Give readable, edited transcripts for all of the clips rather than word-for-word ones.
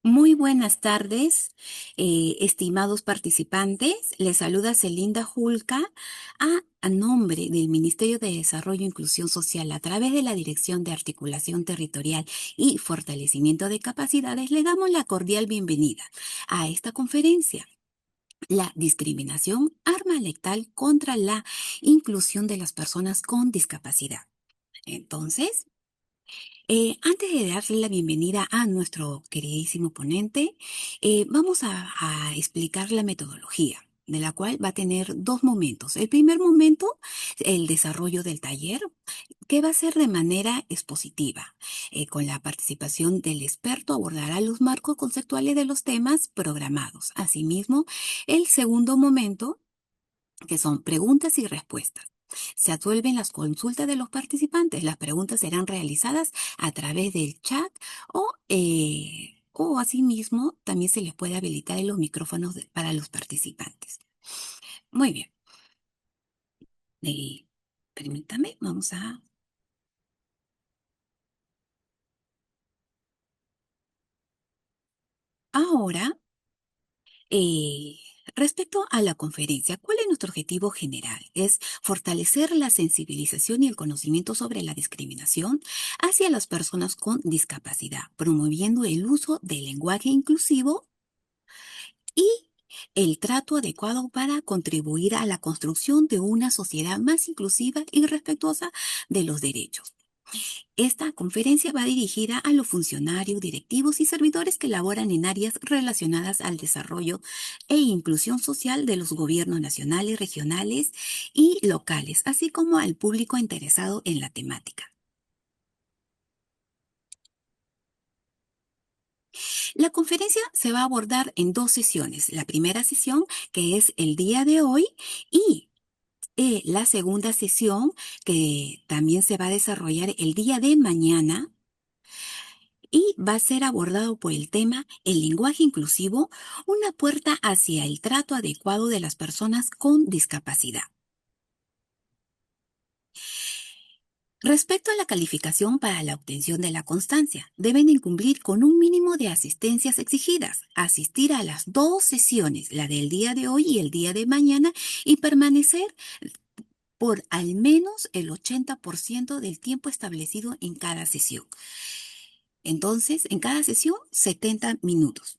Muy buenas tardes, estimados participantes. Les saluda Celinda Julca a nombre del Ministerio de Desarrollo e Inclusión Social a través de la Dirección de Articulación Territorial y Fortalecimiento de Capacidades. Le damos la cordial bienvenida a esta conferencia. La discriminación, arma letal contra la inclusión de las personas con discapacidad. Entonces, antes de darle la bienvenida a nuestro queridísimo ponente, vamos a explicar la metodología, de la cual va a tener dos momentos. El primer momento, el desarrollo del taller, que va a ser de manera expositiva. Con la participación del experto abordará los marcos conceptuales de los temas programados. Asimismo, el segundo momento, que son preguntas y respuestas. Se absuelven las consultas de los participantes. Las preguntas serán realizadas a través del chat o asimismo también se les puede habilitar en los micrófonos para los participantes. Muy bien. Eh, Permítame, vamos a... Ahora, Eh, respecto a la conferencia, ¿cuál es nuestro objetivo general? Es fortalecer la sensibilización y el conocimiento sobre la discriminación hacia las personas con discapacidad, promoviendo el uso del lenguaje inclusivo y el trato adecuado para contribuir a la construcción de una sociedad más inclusiva y respetuosa de los derechos. Esta conferencia va dirigida a los funcionarios, directivos y servidores que laboran en áreas relacionadas al desarrollo e inclusión social de los gobiernos nacionales, regionales y locales, así como al público interesado en la temática. La conferencia se va a abordar en dos sesiones. La primera sesión, que es el día de hoy, y la segunda sesión, que también se va a desarrollar el día de mañana y va a ser abordado por el tema el lenguaje inclusivo, una puerta hacia el trato adecuado de las personas con discapacidad. Respecto a la calificación para la obtención de la constancia, deben cumplir con un mínimo de asistencias exigidas, asistir a las dos sesiones, la del día de hoy y el día de mañana, y permanecer por al menos el 80% del tiempo establecido en cada sesión. Entonces, en cada sesión, 70 minutos,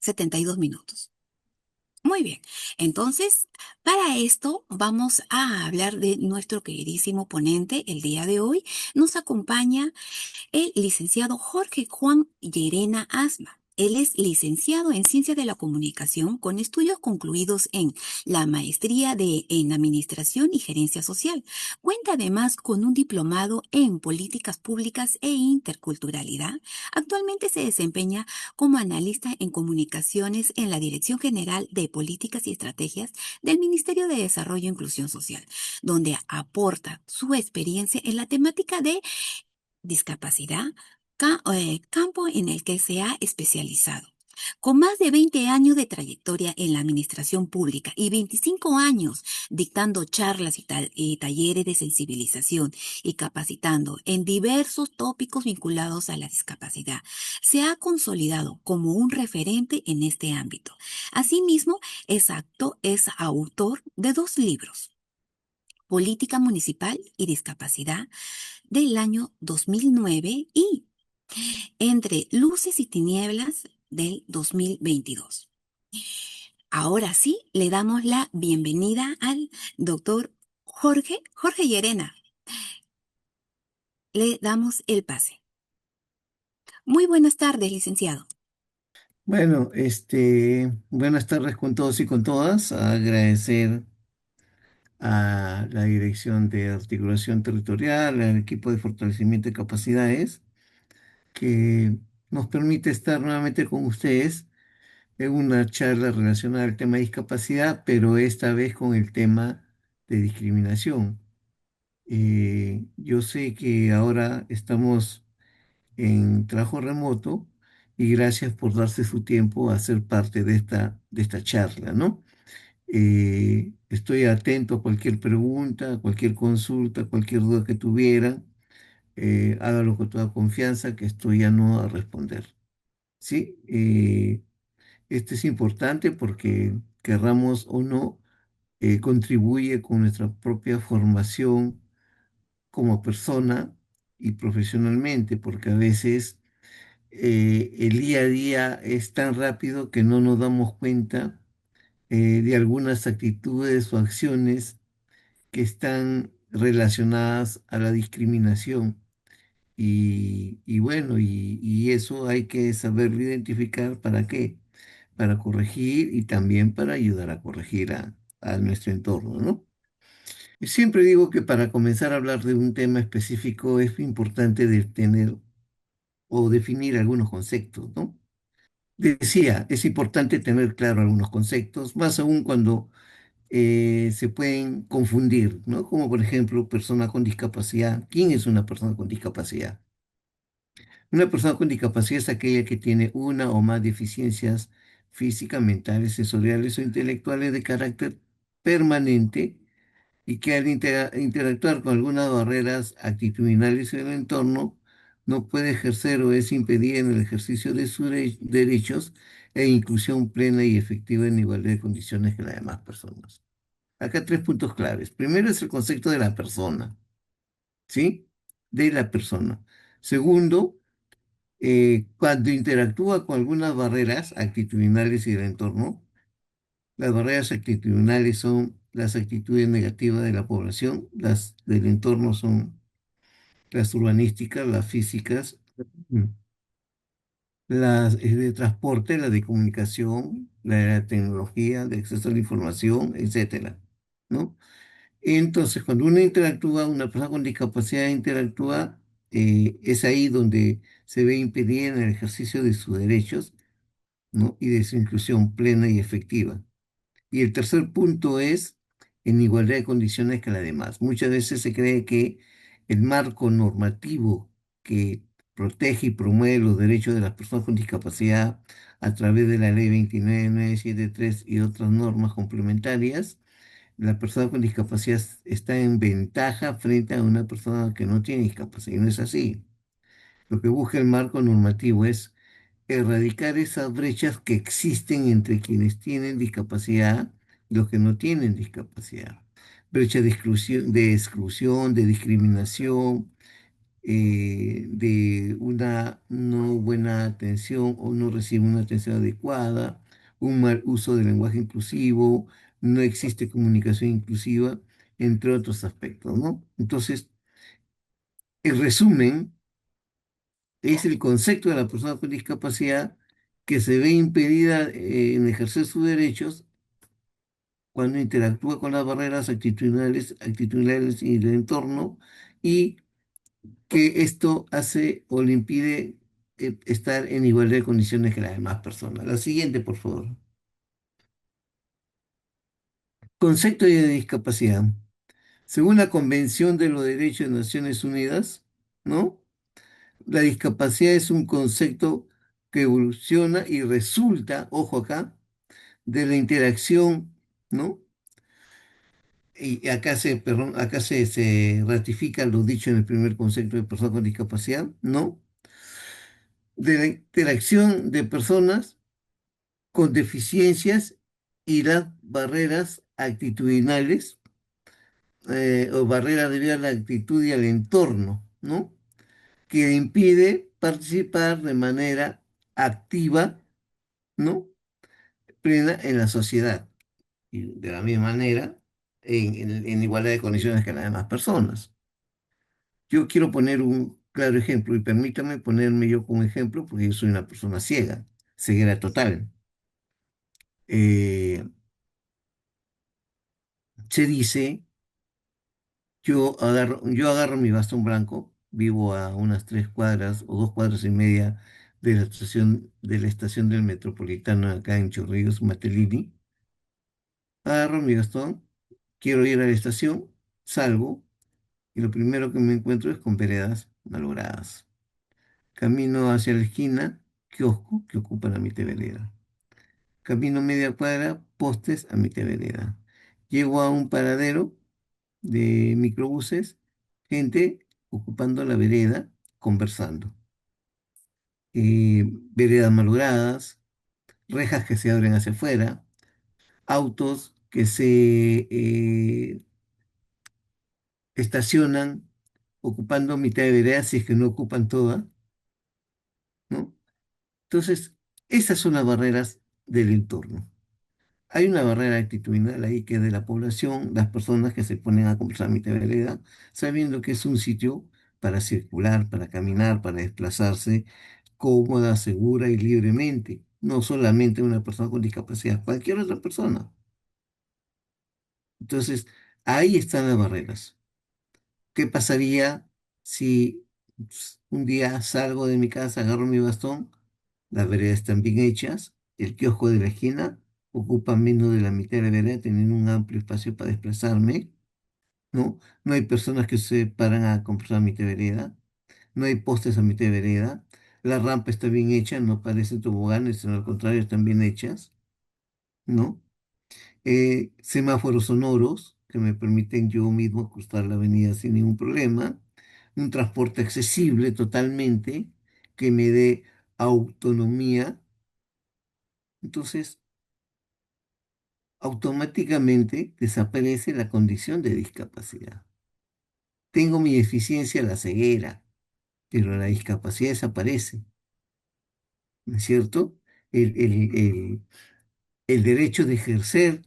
72 minutos. Muy bien, entonces para esto vamos a hablar de nuestro queridísimo ponente el día de hoy. Nos acompaña el licenciado Jorge Juan Llerena Asma. Él es licenciado en Ciencias de la Comunicación con estudios concluidos en la maestría en Administración y Gerencia Social. Cuenta además con un diplomado en Políticas Públicas e Interculturalidad. Actualmente se desempeña como analista en comunicaciones en la Dirección General de Políticas y Estrategias del Ministerio de Desarrollo e Inclusión Social, donde aporta su experiencia en la temática de discapacidad, campo en el que se ha especializado. Con más de 20 años de trayectoria en la administración pública y 25 años dictando charlas y talleres de sensibilización y capacitando en diversos tópicos vinculados a la discapacidad, se ha consolidado como un referente en este ámbito. Asimismo, es autor de dos libros: Política Municipal y Discapacidad del año 2009 y Entre Luces y Tinieblas del 2022. Ahora sí, le damos la bienvenida al doctor Jorge Llerena. Le damos el pase. Muy buenas tardes, licenciado. Bueno, buenas tardes con todos y con todas. Agradecer a la Dirección de Articulación Territorial, al equipo de fortalecimiento de capacidades, que nos permite estar nuevamente con ustedes en una charla relacionada al tema de discapacidad, pero esta vez con el tema de discriminación. Yo sé que ahora estamos en trabajo remoto y gracias por darse su tiempo a ser parte de esta charla, ¿no? Estoy atento a cualquier pregunta, a cualquier consulta, cualquier duda que tuvieran. Hágalo con toda confianza que estoy ya no a responder. ¿sí? Esto es importante porque, querramos o no, contribuye con nuestra propia formación como persona y profesionalmente, porque a veces el día a día es tan rápido que no nos damos cuenta de algunas actitudes o acciones que están relacionadas a la discriminación. Y bueno, y eso hay que saberlo identificar. ¿Para qué? Para corregir y también para ayudar a corregir a nuestro entorno, ¿no? Y siempre digo que para comenzar a hablar de un tema específico es importante de tener o definir algunos conceptos, ¿no? Decía, es importante tener claro algunos conceptos, más aún cuando se pueden confundir, ¿no? Como por ejemplo, persona con discapacidad. ¿Quién es una persona con discapacidad? Una persona con discapacidad es aquella que tiene una o más deficiencias físicas, mentales, sensoriales o intelectuales de carácter permanente y que al interactuar con algunas barreras actitudinales en el entorno no puede ejercer o es impedida en el ejercicio de sus derechos e inclusión plena y efectiva en igualdad de condiciones que las demás personas. Acá tres puntos claves. Primero es el concepto de la persona, ¿sí? De la persona. Segundo, cuando interactúa con algunas barreras actitudinales y del entorno, las barreras actitudinales son las actitudes negativas de la población, las del entorno son las urbanísticas, las físicas, mm, las de transporte, las de comunicación, la de la tecnología, de acceso a la información, etcétera, ¿no? Entonces, cuando uno interactúa, una persona con discapacidad interactúa, es ahí donde se ve impedida en el ejercicio de sus derechos, ¿no? Y de su inclusión plena y efectiva. Y el tercer punto es en igualdad de condiciones que la demás. Muchas veces se cree que el marco normativo que protege y promueve los derechos de las personas con discapacidad a través de la Ley 29973 y otras normas complementarias, la persona con discapacidad está en ventaja frente a una persona que no tiene discapacidad. Y no es así. Lo que busca el marco normativo es erradicar esas brechas que existen entre quienes tienen discapacidad y los que no tienen discapacidad. Brecha de exclusión, de discriminación, de una no buena atención o no recibe una atención adecuada, un mal uso del lenguaje inclusivo, no existe comunicación inclusiva, entre otros aspectos, ¿no? Entonces, el resumen es el concepto de la persona con discapacidad que se ve impedida en ejercer sus derechos cuando interactúa con las barreras actitudinales y del entorno, y que esto hace o le impide estar en igualdad de condiciones que las demás personas. La siguiente, por favor. Concepto de discapacidad. Según la Convención de los Derechos de Naciones Unidas, ¿no? La discapacidad es un concepto que evoluciona y resulta, ojo acá, de la interacción, ¿no? Y acá se ratifica lo dicho en el primer concepto de persona con discapacidad, ¿no? De la interacción de personas con deficiencias y las barreras actitudinales o barreras debido a la actitud y al entorno, ¿no? Que impide participar de manera activa, ¿no? Plena en la sociedad y de la misma manera en igualdad de condiciones que las demás personas. Yo quiero poner un claro ejemplo y permítame ponerme yo como ejemplo porque yo soy una persona ciega, ceguera total. Eh, Se dice, yo agarro mi bastón blanco, vivo a unas 3 cuadras o 2 cuadras y media de la estación del Metropolitano acá en Chorrillos, Matelini. Agarro mi bastón, quiero ir a la estación, salgo y lo primero que me encuentro es con veredas malogradas. Camino hacia la esquina, kiosco que ocupa la mitad vereda. Camino media cuadra, postes a mitad vereda. Llego a un paradero de microbuses, gente ocupando la vereda, conversando. veredas malogradas, rejas que se abren hacia afuera, autos que se estacionan ocupando mitad de vereda si es que no ocupan toda, ¿no? Entonces, esas son las barreras del entorno. Hay una barrera actitudinal ahí que es de la población, las personas que se ponen a conversar a mitad de vereda, sabiendo que es un sitio para circular, para caminar, para desplazarse cómoda, segura y libremente. No solamente una persona con discapacidad, cualquier otra persona. Entonces, ahí están las barreras. ¿Qué pasaría si un día salgo de mi casa, agarro mi bastón, las veredas están bien hechas, el kiosco de la esquina ocupa menos de la mitad de la vereda, teniendo un amplio espacio para desplazarme, ¿no? No hay personas que se paran a conversar a mitad de vereda, no hay postes a mitad de vereda, la rampa está bien hecha, no parecen toboganes, sino al contrario, están bien hechas, ¿no? Semáforos sonoros que me permiten yo mismo cruzar la avenida sin ningún problema, un transporte accesible totalmente que me dé autonomía, entonces automáticamente desaparece la condición de discapacidad. Tengo mi deficiencia, la ceguera, pero la discapacidad desaparece, ¿no es cierto? El derecho de ejercer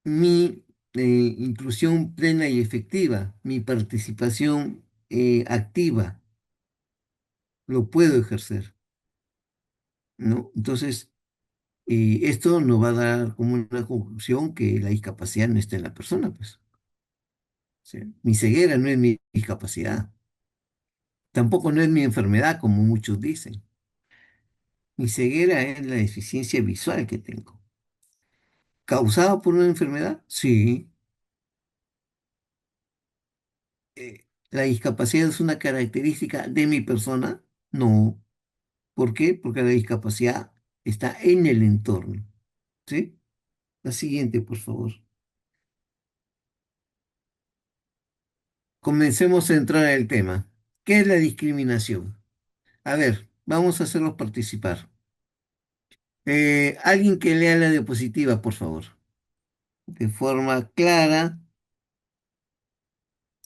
mi inclusión plena y efectiva, mi participación activa, lo puedo ejercer, ¿no? Entonces, esto nos va a dar como una conclusión que la discapacidad no está en la persona, pues. O sea, mi ceguera no es mi discapacidad, tampoco no es mi enfermedad, como muchos dicen. Mi ceguera es la deficiencia visual que tengo. ¿Causada por una enfermedad? Sí. ¿La discapacidad es una característica de mi persona? No. ¿Por qué? Porque la discapacidad está en el entorno. ¿Sí? La siguiente, por favor. Comencemos a entrar en el tema. ¿Qué es la discriminación? A ver, vamos a hacerlos participar. Alguien que lea la diapositiva, por favor. De forma clara,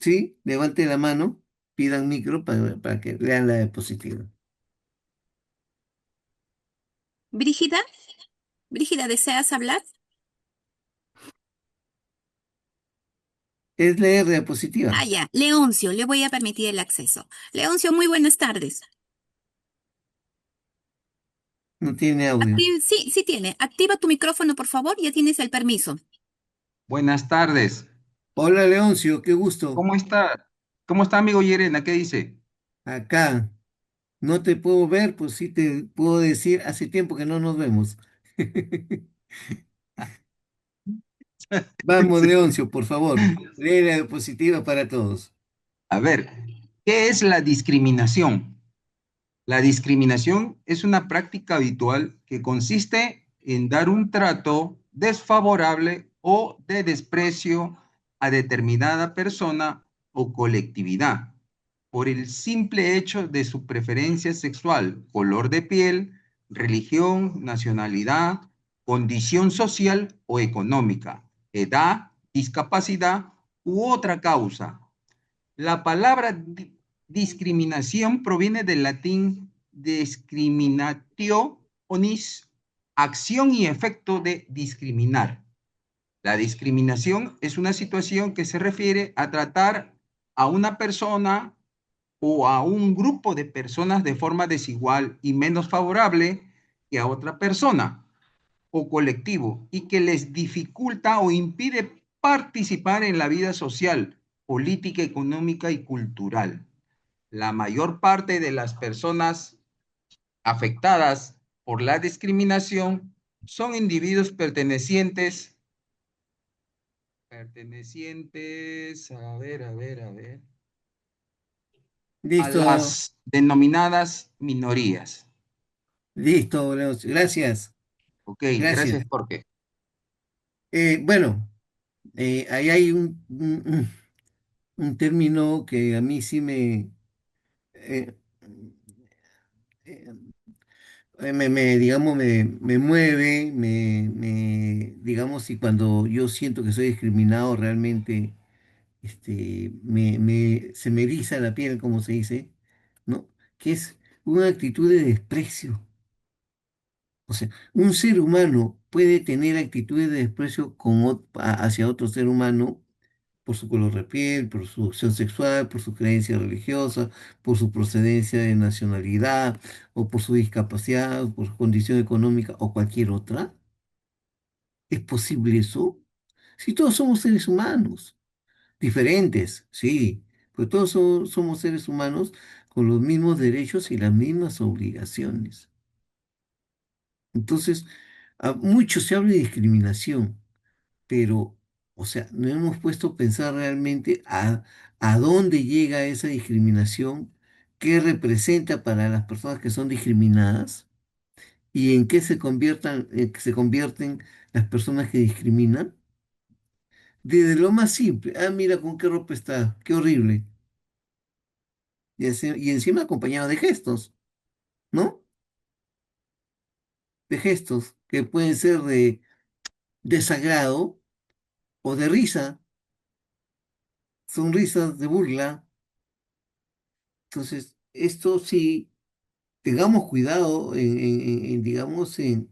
¿sí? Levante la mano, pidan micro para que lean la diapositiva. Brígida, Brígida, ¿deseas hablar? Es leer diapositiva. Ah, ya. Leoncio, le voy a permitir el acceso. Leoncio, muy buenas tardes. No tiene audio. Sí, sí tiene. Activa tu micrófono, por favor. Ya tienes el permiso. Buenas tardes. Hola, Leoncio, qué gusto. ¿Cómo está? ¿Cómo está, amigo Yerena? ¿Qué dice? Acá. No te puedo ver, pues sí te puedo decir, hace tiempo que no nos vemos. Vamos, Leoncio, por favor, lee la diapositiva para todos. A ver, ¿qué es la discriminación? La discriminación es una práctica habitual que consiste en dar un trato desfavorable o de desprecio a determinada persona o colectividad por el simple hecho de su preferencia sexual, color de piel, religión, nacionalidad, condición social o económica, edad, discapacidad u otra causa. La palabra discriminación proviene del latín discriminatio onis, acción y efecto de discriminar. La discriminación es una situación que se refiere a tratar a una persona o a un grupo de personas de forma desigual y menos favorable que a otra persona o colectivo y que les dificulta o impide participar en la vida social, política, económica y cultural. La mayor parte de las personas afectadas por la discriminación son individuos a Listo, las denominadas minorías. listo, Leoncio, gracias, Ok, gracias. gracias, Jorge. Bueno, ahí hay un término que a mí sí eh, digamos, me mueve, digamos, y cuando yo siento que soy discriminado, realmente, se me eriza la piel, como se dice, ¿no? Que es una actitud de desprecio. O sea, un ser humano puede tener actitudes de desprecio hacia otro ser humano por su color de piel, por su opción sexual, por su creencia religiosa, por su procedencia de nacionalidad, o por su discapacidad, o por su condición económica o cualquier otra. ¿Es posible eso? Si todos somos seres humanos, diferentes, sí, pero todos somos seres humanos con los mismos derechos y las mismas obligaciones. Entonces, mucho se habla de discriminación, pero, o sea, no hemos puesto a pensar realmente a dónde llega esa discriminación, qué representa para las personas que son discriminadas y en qué se convierten las personas que discriminan. Desde lo más simple, mira con qué ropa está, qué horrible. Y encima acompañado de gestos, ¿no? De gestos que pueden ser de desagrado o de risa, sonrisas de burla. Entonces, esto sí, tengamos cuidado digamos, en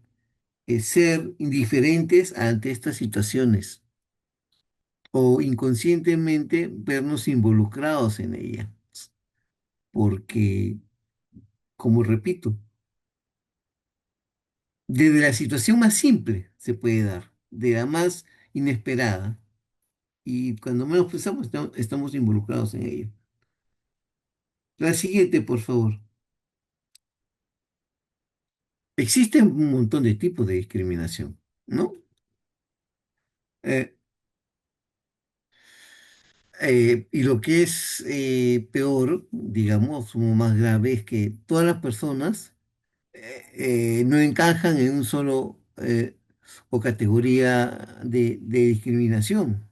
ser indiferentes ante estas situaciones o inconscientemente vernos involucrados en ella, porque, como repito, desde la situación más simple se puede dar, de la más inesperada, y cuando menos pensamos, estamos involucrados en ella. La siguiente, por favor. Existen un montón de tipos de discriminación, ¿no? Eh, y lo que es peor, digamos, como más grave, es que todas las personas no encajan en un solo o categoría de discriminación.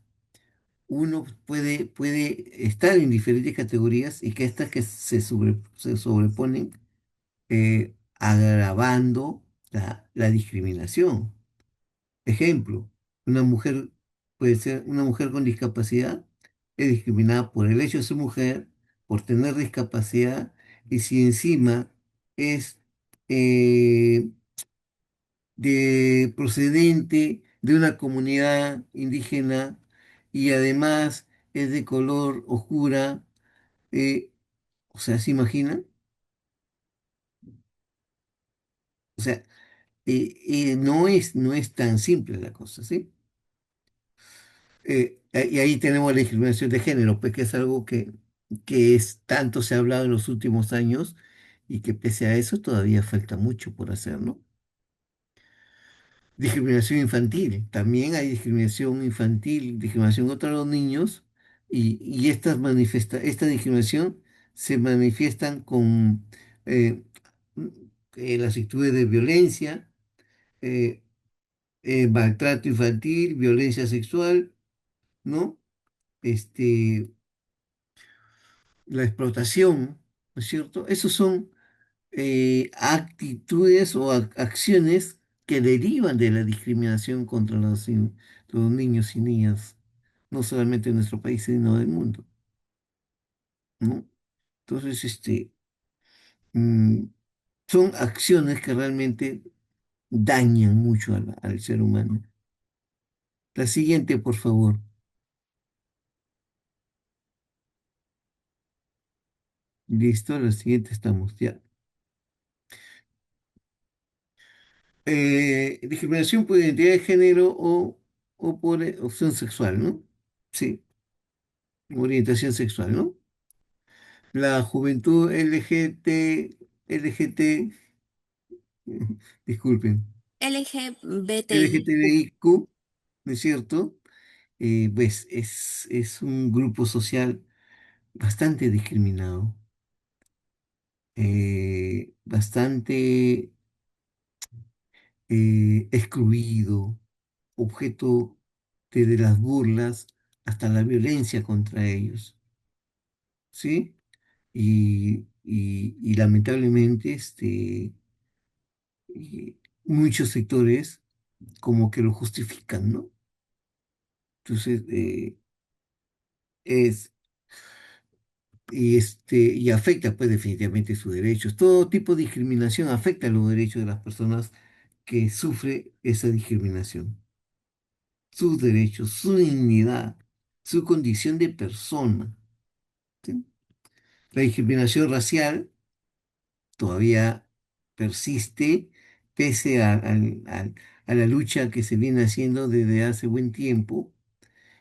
Uno puede estar en diferentes categorías y que estas que se sobreponen agravando la discriminación. Ejemplo, una mujer puede ser una mujer con discapacidad, es discriminada por el hecho de ser mujer, por tener discapacidad, y si encima es eh, procedente de una comunidad indígena y además es de color oscura, eh, o sea, ¿se imaginan? O sea, no es tan simple la cosa, ¿sí? Y ahí tenemos la discriminación de género, pues que es algo tanto se ha hablado en los últimos años y que pese a eso todavía falta mucho por hacer, ¿no? Discriminación infantil, también hay discriminación infantil, discriminación contra los niños y esta discriminación se manifiestan con eh, las actitudes de violencia, eh, maltrato infantil, violencia sexual, ¿no? Este, la explotación, ¿no es cierto? Esos son actitudes o acciones que derivan de la discriminación contra los niños y niñas, no solamente en nuestro país, sino del mundo, ¿no? Entonces, mm, son acciones que realmente dañan mucho al ser humano. La siguiente, por favor. Listo, la siguiente estamos, ya. Discriminación por identidad de género o por opción sexual, ¿no? Sí, orientación sexual, ¿no? La juventud LGT, disculpen, LGBTIQ. LGTBIQ, ¿no es cierto? Pues es un grupo social bastante discriminado, bastante excluido, objeto desde las burlas hasta la violencia contra ellos, ¿sí? y lamentablemente muchos sectores como que lo justifican, ¿no? Entonces, es, y afecta pues definitivamente sus derechos. Todo tipo de discriminación afecta los derechos de las personas que sufren esa discriminación, sus derechos, su dignidad, su condición de persona. ¿Sí? La discriminación racial todavía persiste pese a la lucha que se viene haciendo desde hace buen tiempo.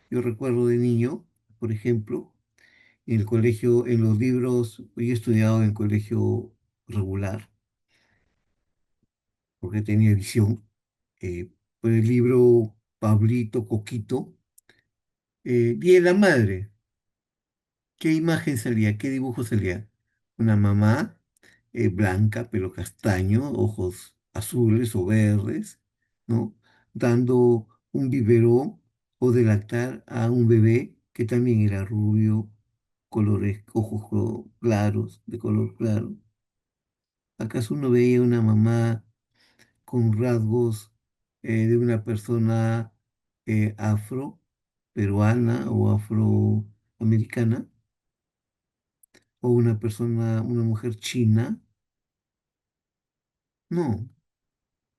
Yo recuerdo de niño, por ejemplo, en el colegio, en los libros, yo he estudiado en colegio regular, porque tenía visión, por el libro Pablito Coquito, Día de la Madre. ¿Qué imagen salía? ¿Qué dibujo salía? Una mamá blanca, pelo castaño, ojos azules o verdes, ¿no? Dando un biberón o de lactar a un bebé que también era rubio, colores, ojos claros, de color claro. ¿Acaso uno veía una mamá con rasgos de una persona afro, peruana o afroamericana? ¿O una persona, una mujer china? No,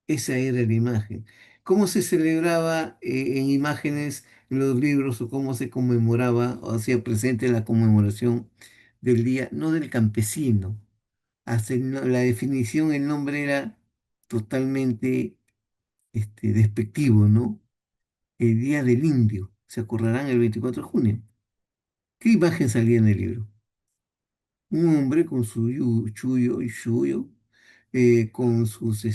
esa era la imagen. ¿Cómo se celebraba en imágenes en los libros o cómo se conmemoraba o hacía presente la conmemoración del día, no del campesino? Hasta la definición, el nombre era totalmente despectivo, ¿no? El Día del Indio, se acordarán el 24 de junio. ¿Qué imagen salía en el libro? Un hombre con su chullo y suyo, con sus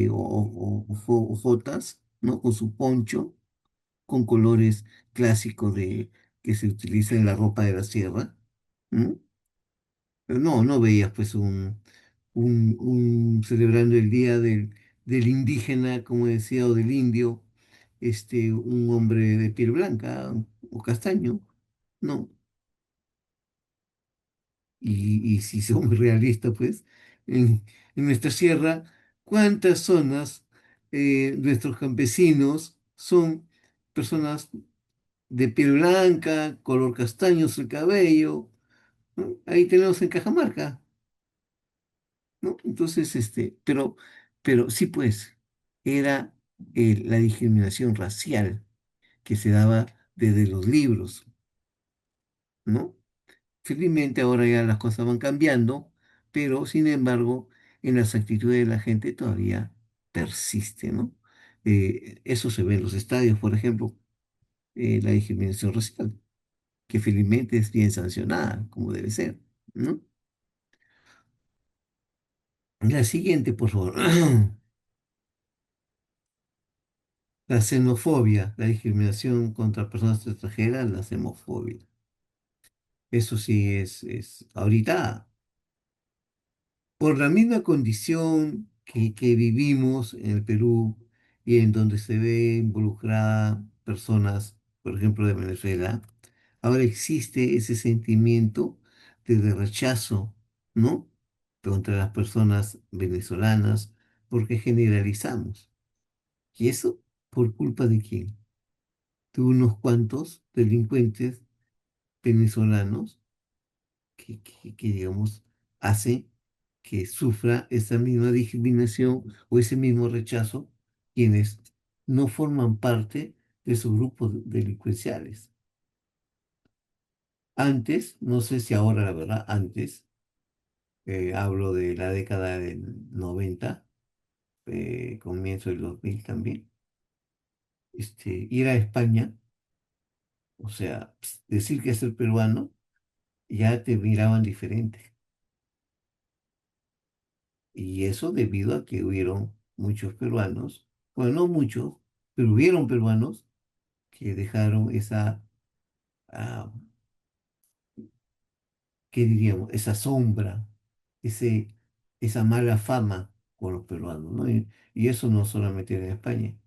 ojotas, ¿no? Con su poncho, con colores clásicos que se utiliza en la ropa de la sierra. ¿No? Pero no, no veías pues celebrando el día del indígena, como decía, o del indio, un hombre de piel blanca o castaño. No. Y si somos realistas, pues, en nuestra sierra, ¿cuántas zonas nuestros campesinos son personas de piel blanca, color castaño el cabello? ¿No? Ahí tenemos en Cajamarca, ¿no? Entonces, pero sí, pues, era la discriminación racial que se daba desde los libros, ¿no? Felizmente ahora ya las cosas van cambiando, pero sin embargo, en las actitudes de la gente todavía persiste, ¿no? Eso se ve en los estadios, por ejemplo, la discriminación racial, que felizmente es bien sancionada, como debe ser, ¿no? La siguiente, por favor. La xenofobia, la discriminación contra personas extranjeras, la xenofobia. Eso sí es ahorita. Por la misma condición que vivimos en el Perú y en donde se ve involucrada personas, por ejemplo, de Venezuela, ahora existe ese sentimiento de rechazo, ¿no? Contra las personas venezolanas, porque generalizamos. ¿Y eso por culpa de quién? De unos cuantos delincuentes venezolanos digamos, hace que sufra esa misma discriminación o ese mismo rechazo quienes no forman parte de esos grupos delincuenciales. Antes, no sé si ahora la verdad, antes, hablo de la década del 90, comienzo del 2000 también, ir a España, o sea, decir que es el peruano, ya te miraban diferente. Y eso debido a que hubieron muchos peruanos, bueno, no muchos, pero hubieron peruanos que dejaron esa, ah, ¿qué diríamos? Esa sombra, ese, esa mala fama con los peruanos, ¿no? Y eso no solamente en España,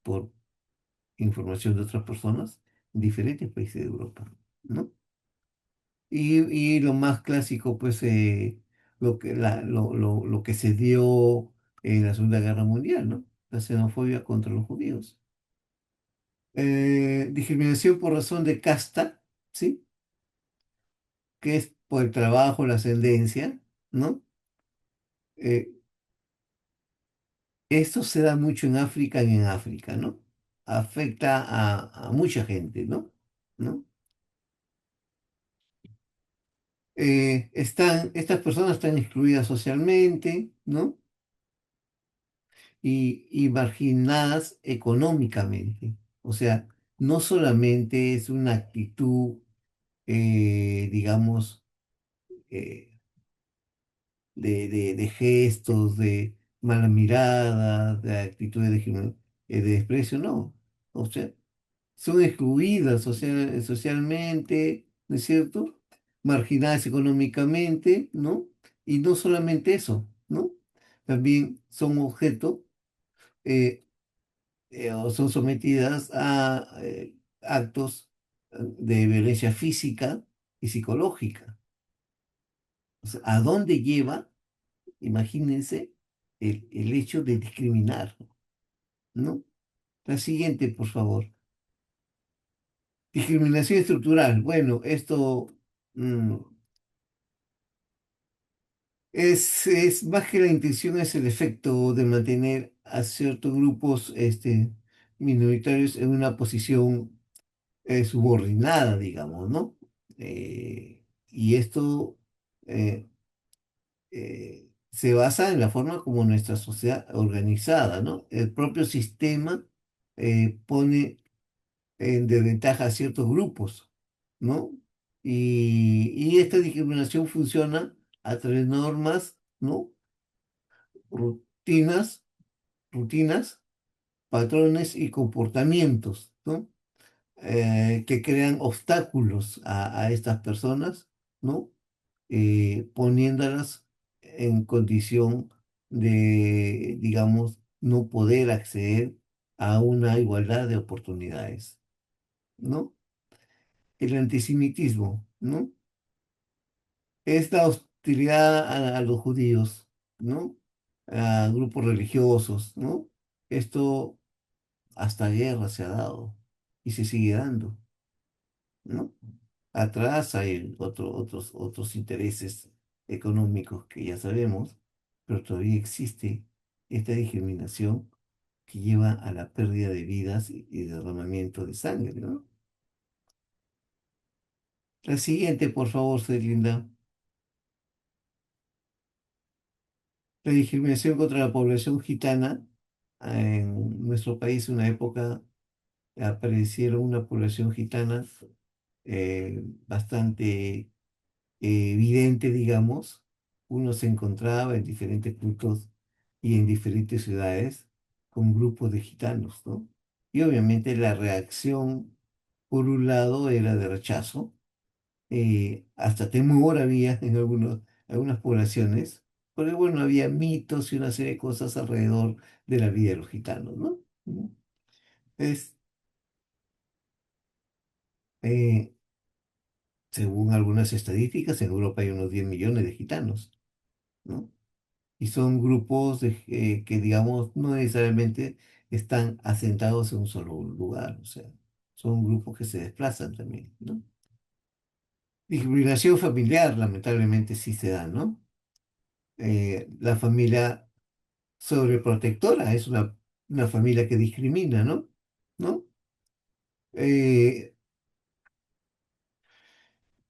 por información de otras personas en diferentes países de Europa, ¿no? Y lo más clásico, pues, lo que se dio en la Segunda Guerra Mundial, ¿no? La xenofobia contra los judíos. Discriminación por razón de casta, ¿sí? Que es por el trabajo, la ascendencia, ¿no? Eh, Esto se da mucho en África, ¿no? Afecta a mucha gente, ¿no? ¿No? Estas personas están excluidas socialmente, ¿no? Y marginadas económicamente. O sea, no solamente es una actitud, digamos, eh, de gestos, de mala mirada, de actitudes de desprecio, no. O sea, son excluidas socialmente, ¿no es cierto? Marginadas económicamente, ¿no? Y no solamente eso, ¿no? También son objeto, eh, o son sometidas a actos de violencia física y psicológica. O sea, ¿a dónde lleva? Imagínense el hecho de discriminar, ¿no? La siguiente, por favor. Discriminación estructural. Bueno, esto mm, es más que la intención, es el efecto de mantener a ciertos grupos minoritarios en una posición subordinada, digamos, ¿no? Y esto eh, se basa en la forma como nuestra sociedad organizada, ¿no? El propio sistema pone en desventaja a ciertos grupos, ¿no? Y esta discriminación funciona a través de normas, ¿no? Rutinas, rutinas, patrones y comportamientos, ¿no? Que crean obstáculos a estas personas, ¿no? Poniéndolas en condición de, digamos, no poder acceder a una igualdad de oportunidades, ¿no? El antisemitismo, ¿no? Es la hostilidad a los judíos, ¿no? A grupos religiosos, ¿no? Esto hasta guerra se ha dado y se sigue dando, ¿no? Atrás hay otros intereses económicos que ya sabemos, pero todavía existe esta discriminación que lleva a la pérdida de vidas y derramamiento de sangre, ¿no? La siguiente, por favor, Linda. La discriminación contra la población gitana. En nuestro país, en una época, aparecieron una población gitana bastante evidente, digamos. Uno se encontraba en diferentes puntos y en diferentes ciudades con grupos de gitanos, ¿no? Y obviamente la reacción, por un lado, era de rechazo, hasta temor había en algunas poblaciones, porque bueno, había mitos y una serie de cosas alrededor de la vida de los gitanos, ¿no? Es, eh, Según algunas estadísticas, en Europa hay unos 10 millones de gitanos, ¿no? Y son grupos que, digamos, no necesariamente están asentados en un solo lugar, o sea, son grupos que se desplazan también, ¿no? Discriminación familiar, lamentablemente, sí se da, ¿no? La familia sobreprotectora es una familia que discrimina, ¿no? ¿No? Eh,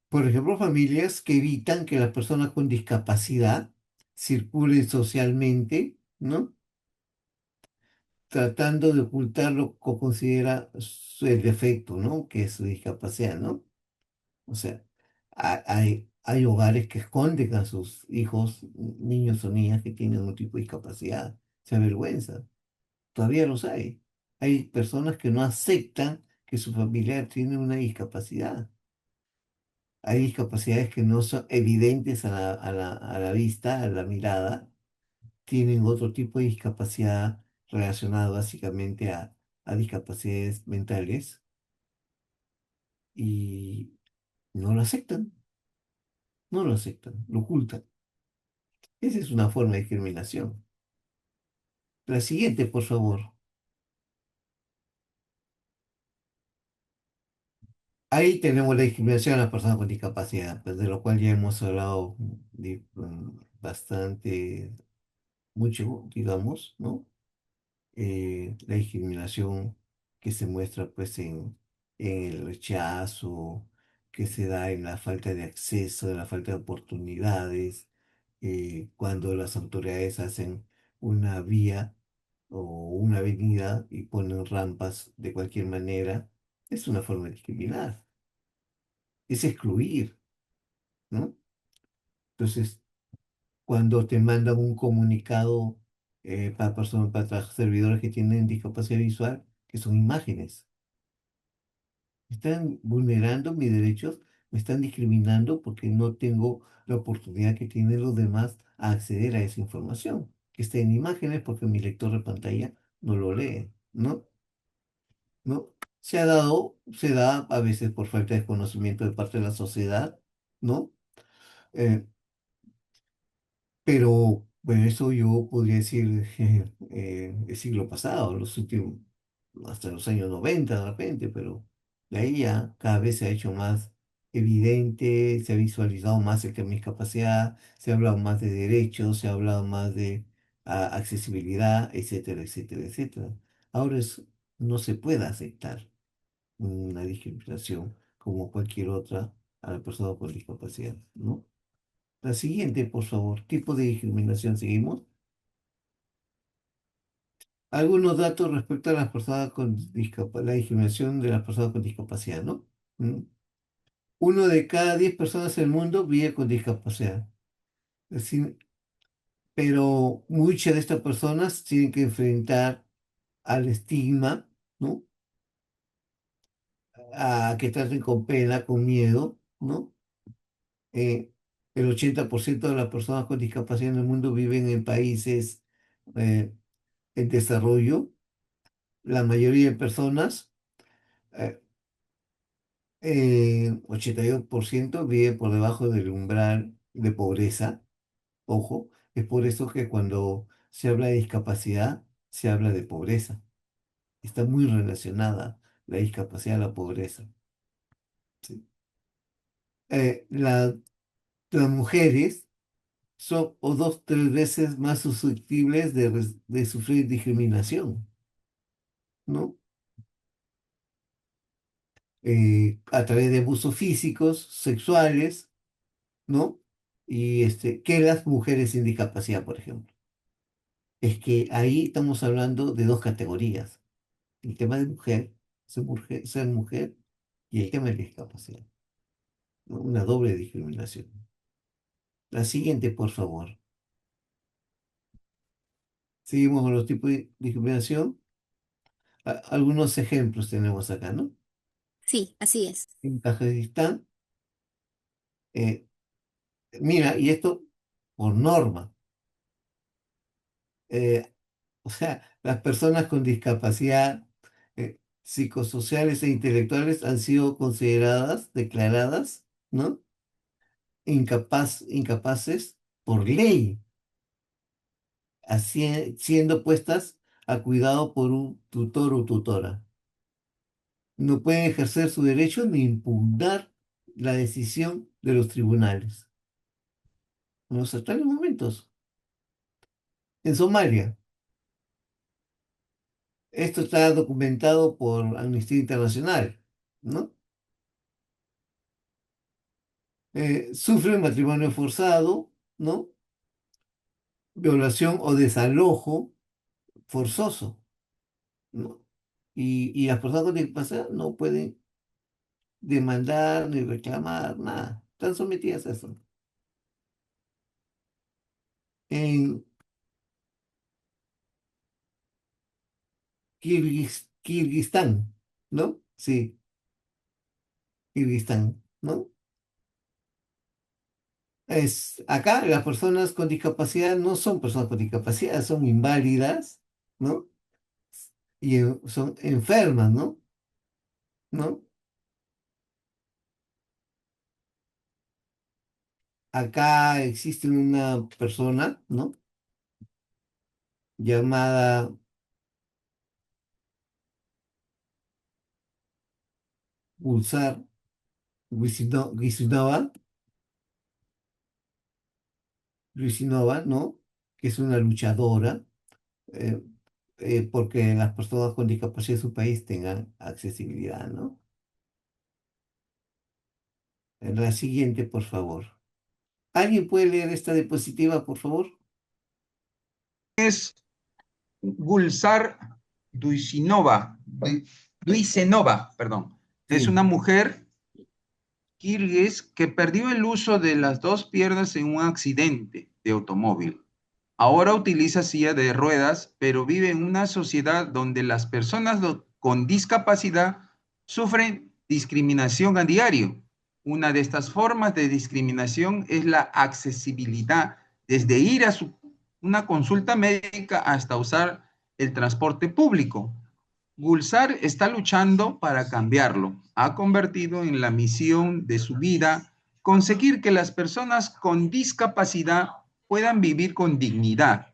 por ejemplo, familias que evitan que las personas con discapacidad circulen socialmente, ¿no? Tratando de ocultar lo que considera el defecto, ¿no? Que es su discapacidad, ¿no? O sea, hay hogares que esconden a sus hijos, niños o niñas que tienen algún tipo de discapacidad, se avergüenza. Todavía los hay. Hay personas que no aceptan que su familiar tiene una discapacidad. Hay discapacidades que no son evidentes a la vista, a la mirada. Tienen otro tipo de discapacidad relacionada básicamente a discapacidades mentales y no lo aceptan. no lo aceptan, lo ocultan. Esa es una forma de discriminación. La siguiente, por favor. Ahí tenemos la discriminación a las personas con discapacidad, pues, de lo cual ya hemos hablado bastante, mucho, digamos, ¿no? La discriminación que se muestra pues en el rechazo, que se da en la falta de acceso, en la falta de oportunidades, cuando las autoridades hacen una vía o una avenida y ponen rampas de cualquier manera, es una forma de discriminar, es excluir, ¿no? Entonces, cuando te mandan un comunicado para personas, para servidores que tienen discapacidad visual, que son imágenes. Están vulnerando mis derechos, me están discriminando porque no tengo la oportunidad que tienen los demás a acceder a esa información, que está en imágenes porque mi lector de pantalla no lo lee, ¿no? ¿No? Se da a veces por falta de conocimiento de parte de la sociedad, ¿no? Eh, Pero, bueno, eso yo podría decir el siglo pasado, los últimos, hasta los años 90 de repente, pero de ahí ya cada vez se ha hecho más evidente, se ha visualizado más el que mi discapacidad, se ha hablado más de derechos, se ha hablado más de accesibilidad, etcétera, etcétera, etcétera. Ahora no se puede aceptar una discriminación como cualquier otra a la persona con discapacidad, ¿no? La siguiente, por favor. Tipo de discriminación. Seguimos. Algunos datos respecto a las personas con discapacidad, la discriminación de las personas con discapacidad, ¿no? Mm. Uno de cada 10 personas en el mundo vive con discapacidad. Es decir, pero muchas de estas personas tienen que enfrentar al estigma, ¿no? A que traten con pena, con miedo, ¿no? Eh, el 80% de las personas con discapacidad en el mundo viven en países eh, en desarrollo. La mayoría de personas, eh, 82% vive por debajo del umbral de pobreza. Ojo, es por eso que cuando se habla de discapacidad, se habla de pobreza. Está muy relacionada la discapacidad a la pobreza. ¿Sí? Las mujeres son o dos, tres veces más susceptibles de sufrir discriminación, ¿no? A través de abusos físicos, sexuales, ¿no? Y que las mujeres sin discapacidad, por ejemplo. Es que ahí estamos hablando de dos categorías. El tema de mujer, ser mujer y el tema de discapacidad, ¿no? Una doble discriminación. La siguiente, por favor. Seguimos con los tipos de discriminación. Algunos ejemplos tenemos acá, ¿no? Sí, así es. En Kazajistán, eh, mira, y esto por norma. eh, O sea, las personas con discapacidad psicosociales e intelectuales han sido consideradas, declaradas, ¿no? Incapaces por ley, siendo puestas a cuidado por un tutor o tutora. No pueden ejercer su derecho ni impugnar la decisión de los tribunales. En los actuales momentos, en Somalia, esto está documentado por Amnistía Internacional, ¿no? Sufre matrimonio forzado, ¿no? Violación o desalojo forzoso, ¿no? Y las personas con discapacidad no pueden demandar ni reclamar nada, están sometidas a eso. En Kirguistán, ¿no? Sí, Kirguistán, ¿no? Acá las personas con discapacidad no son personas con discapacidad, son inválidas, ¿no? Y son enfermas, ¿no? ¿No? acá existe una persona, ¿no? Llamada Gulsar Guisinova, Luisinova, ¿no? Que es una luchadora eh, porque las personas con discapacidad de su país tengan accesibilidad, ¿no? La siguiente, por favor. ¿Alguien puede leer esta diapositiva, por favor? Es Gulsar Duisenova, perdón. Es Sí. una mujer kirguís que perdió el uso de las dos piernas en un accidente de automóvil. Ahora utiliza silla de ruedas, pero vive en una sociedad donde las personas con discapacidad sufren discriminación a diario. Una de estas formas de discriminación es la accesibilidad, desde ir a una consulta médica hasta usar el transporte público. Gulsar está luchando para cambiarlo. Ha convertido en la misión de su vida conseguir que las personas con discapacidad puedan vivir con dignidad.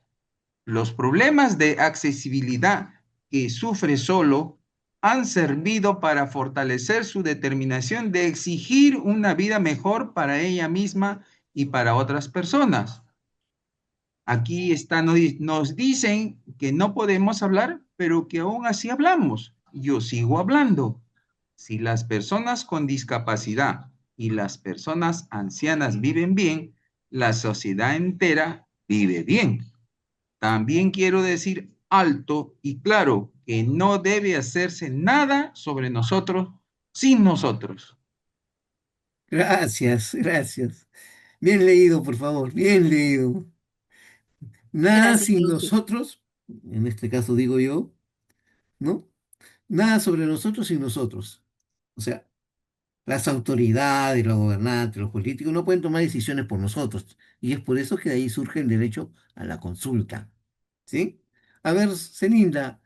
Los problemas de accesibilidad que sufre solo han servido para fortalecer su determinación de exigir una vida mejor para ella misma y para otras personas. Aquí está, nos dicen que no podemos hablar, pero que aún así hablamos. Yo sigo hablando. Si las personas con discapacidad y las personas ancianas viven bien, la sociedad entera vive bien. También quiero decir alto y claro que no debe hacerse nada sobre nosotros sin nosotros. Gracias, gracias. Bien leído, por favor, bien leído. Nada Gracias, sin profe. nosotros, en este caso digo yo, ¿no? Nada sobre nosotros sin nosotros. O sea, las autoridades, los gobernantes, los políticos no pueden tomar decisiones por nosotros. Y es por eso que de ahí surge el derecho a la consulta. ¿Sí? A ver, Celinda,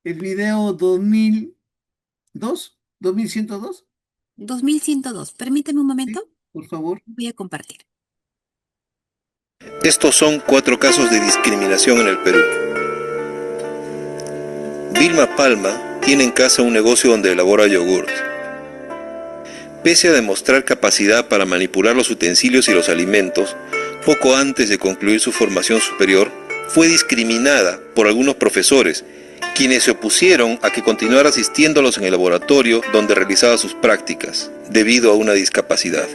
el video 2002, 2102, 2102. Permíteme un ¿sí? momento. Por favor. Voy a compartir. Estos son 4 casos de discriminación en el Perú. Vilma Palma tiene en casa un negocio donde elabora yogurt. Pese a demostrar capacidad para manipular los utensilios y los alimentos, poco antes de concluir su formación superior, fue discriminada por algunos profesores, quienes se opusieron a que continuara asistiéndolos en el laboratorio donde realizaba sus prácticas, debido a una discapacidad.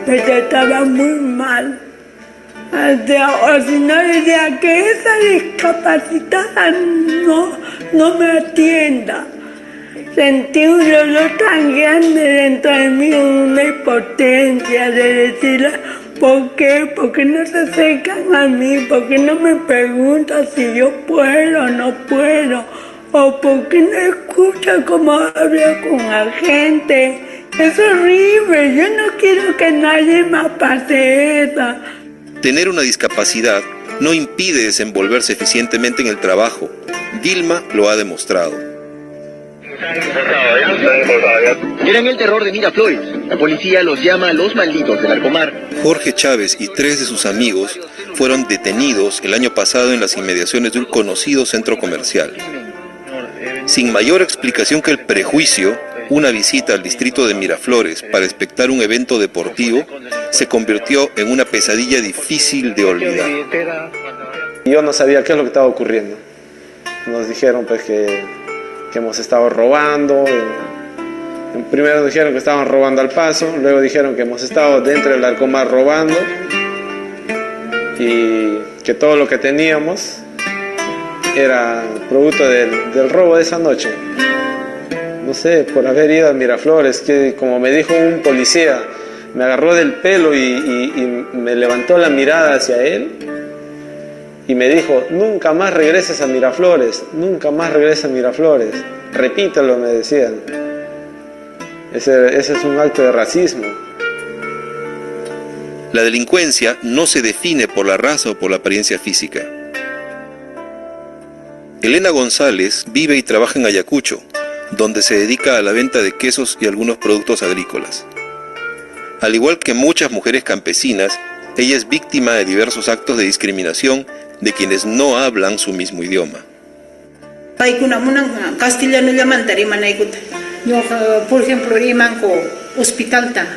Me trataba muy mal. O si no, decía que esa discapacitada no me atienda. Sentí un dolor tan grande dentro de mí, una impotencia de decirle, ¿por qué? ¿Por qué no se acercan a mí? ¿Por qué no me preguntan si yo puedo o no puedo? ¿O por qué no escuchan cómo hablo con la gente? Es horrible, yo no quiero que nadie más pase eso. Tener una discapacidad no impide desenvolverse eficientemente en el trabajo. Vilma lo ha demostrado. Eran el terror de Miraflores. La policía los llama los malditos del Arcomar. Jorge Chávez y 3 de sus amigos fueron detenidos el año pasado en las inmediaciones de un conocido centro comercial. Sin mayor explicación que el prejuicio, una visita al distrito de Miraflores para espectar un evento deportivo se convirtió en una pesadilla difícil de olvidar. Yo no sabía qué es lo que estaba ocurriendo. Nos dijeron pues que hemos estado robando. Primero nos dijeron que estaban robando al paso, luego dijeron que hemos estado dentro del Arcomar robando y que todo lo que teníamos era producto del robo de esa noche. No sé, por haber ido a Miraflores, que como me dijo un policía, me agarró del pelo y me levantó la mirada hacia él y me dijo, nunca más regreses a Miraflores, nunca más regreses a Miraflores. Repítelo, me decían. Ese es un acto de racismo. La delincuencia no se define por la raza o por la apariencia física. Elena González vive y trabaja en Ayacucho, donde se dedica a la venta de quesos y algunos productos agrícolas. Al igual que muchas mujeres campesinas, ella es víctima de diversos actos de discriminación de quienes no hablan su mismo idioma. Paikuna munang castellano llaman tarimanaykuta. Yo, por ejemplo, rimanko hospital ta.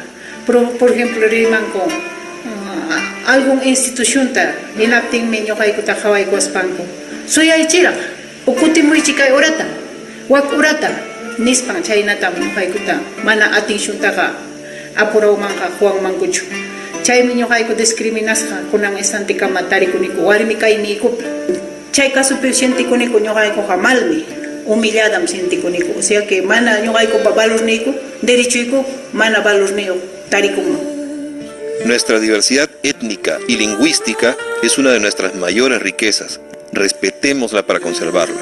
Por ejemplo, rimanko algún institución ta. Minapting menyo kaikuta kawai kospanko. Soy aichira. Ukuti muy chica orata. Wak urata. Nispang chayna tam kaikuta. Mana atención ta ka. Apuraw man ka kuwang mangkucho. Chay minyo kayo diskriminas ka kunang estante ka matari kuniko. Warmi kay niko. Chay caso siente kuniko nyo kayo kamalmi. Humillada me siente kuniko. O sea que mana nyo kayo babalos niko. Derecho iko mana balos niko. Tari kumo. Nuestra diversidad étnica y lingüística es una de nuestras mayores riquezas. Respetémosla para conservarla.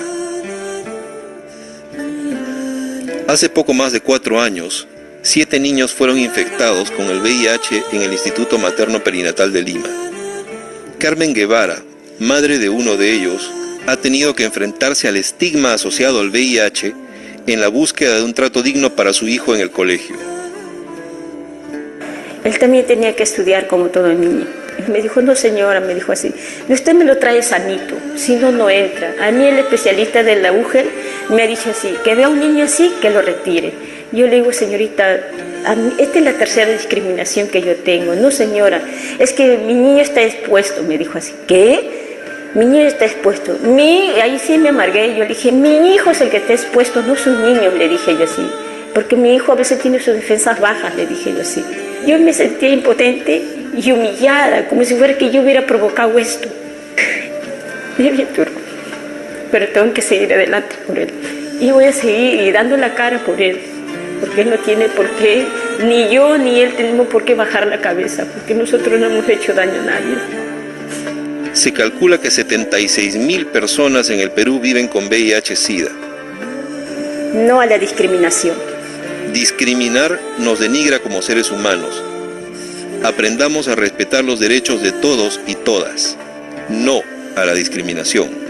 Hace poco más de 4 años, 7 niños fueron infectados con el VIH en el Instituto Materno Perinatal de Lima. Carmen Guevara, madre de uno de ellos, ha tenido que enfrentarse al estigma asociado al VIH en la búsqueda de un trato digno para su hijo en el colegio. Él también tenía que estudiar como todo niño. Y me dijo, no señora, me dijo así, usted me lo trae sanito, si no, no entra. A mí el especialista de la UGEL me ha dicho así, que vea a un niño así, que lo retire. Yo le digo, señorita, esta es la tercera discriminación que yo tengo. No, señora, es que mi niño está expuesto, me dijo así. ¿Qué? Mi niño está expuesto. Ahí sí me amargué. Yo le dije, mi hijo es el que está expuesto, no su niño, le dije yo así. Porque mi hijo a veces tiene sus defensas bajas, le dije yo así. Yo me sentía impotente y humillada, como si fuera que yo hubiera provocado esto. Es bien turco, pero tengo que seguir adelante por él. Y voy a seguir dando la cara por él. Porque él no tiene por qué, ni yo ni él tenemos por qué bajar la cabeza, porque nosotros no hemos hecho daño a nadie. Se calcula que 76.000 personas en el Perú viven con VIH-Sida. No a la discriminación. Discriminar nos denigra como seres humanos. Aprendamos a respetar los derechos de todos y todas. No a la discriminación.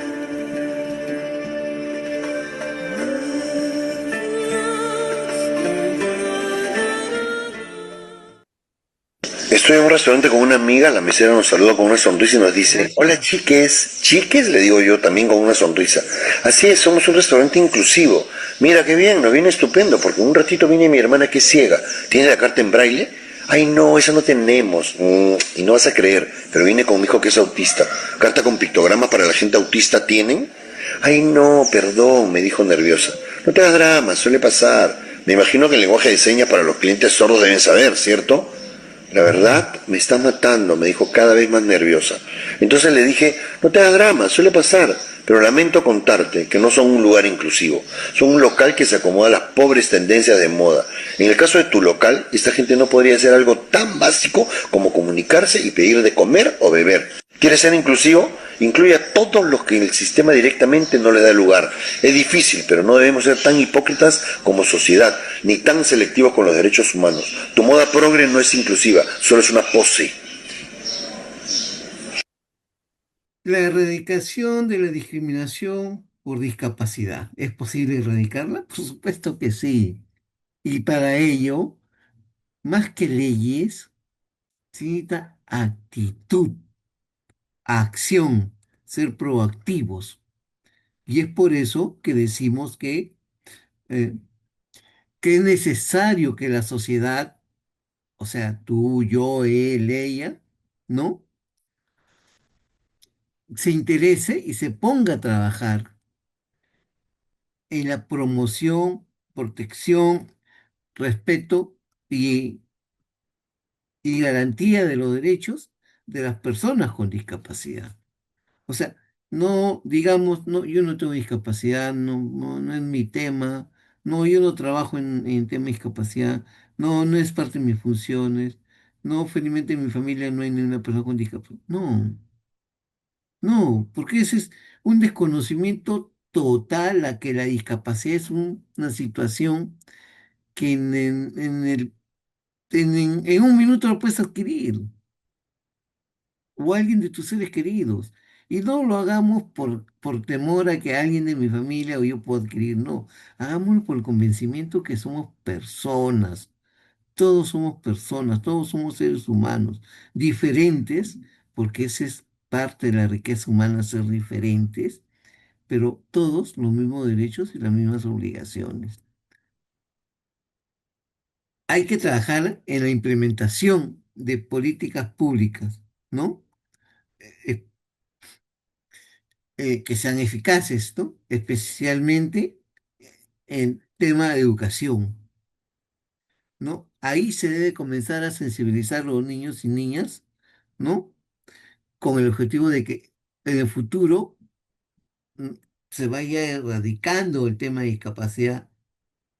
Estoy en un restaurante con una amiga, la mesera nos saluda con una sonrisa y nos dice, hola chiques, chiques, le digo yo también con una sonrisa. Así es, somos un restaurante inclusivo. Mira qué bien, nos viene estupendo, porque un ratito viene mi hermana que es ciega. ¿Tiene la carta en braille? Ay no, esa no tenemos. Y no vas a creer, pero viene con mi hijo que es autista. ¿Carta con pictograma para la gente autista tienen? Ay no, perdón, me dijo nerviosa. No te hagas drama, suele pasar. Me imagino que el lenguaje de señas para los clientes sordos deben saber, ¿cierto? La verdad, me está matando, me dijo cada vez más nerviosa. Entonces le dije, no te hagas drama, suele pasar, pero lamento contarte que no son un lugar inclusivo. Son un local que se acomoda a las pobres tendencias de moda. En el caso de tu local, esta gente no podría hacer algo tan básico como comunicarse y pedir de comer o beber. ¿Quieres ser inclusivo? Incluye a todos los que el sistema directamente no le da lugar. Es difícil, pero no debemos ser tan hipócritas como sociedad, ni tan selectivos con los derechos humanos. Tu moda progre no es inclusiva, solo es una pose. La erradicación de la discriminación por discapacidad. ¿Es posible erradicarla? Por supuesto que sí. Y para ello, más que leyes, se necesita actitud, acción, ser proactivos. Y es por eso que decimos eh, que es necesario que la sociedad, o sea, tú, yo, él, ella, ¿no? Se interese y se ponga a trabajar en la promoción, protección, respeto y garantía de los derechos de las personas con discapacidad. O sea, no digamos, no, yo no tengo discapacidad, no es mi tema, no, yo no trabajo en tema de discapacidad, no es parte de mis funciones, no, felizmente en mi familia no hay ninguna persona con discapacidad. No, porque ese es un desconocimiento total a que la discapacidad es una situación que en un minuto lo puedes adquirir, o alguien de tus seres queridos. Y no lo hagamos por temor a que alguien de mi familia o yo pueda adquirir, no. Hagámoslo por el convencimiento que somos personas Todos somos personas, todos somos seres humanos, diferentes, porque esa es parte de la riqueza humana, ser diferentes, pero todos los mismos derechos y las mismas obligaciones. Hay que trabajar en la implementación de políticas públicas, ¿no? Eh, que sean eficaces, ¿no? Especialmente en tema de educación, ¿no? Ahí se debe comenzar a sensibilizar a los niños y niñas, ¿no? Con el objetivo de que en el futuro mm, se vaya erradicando el tema de discapacidad,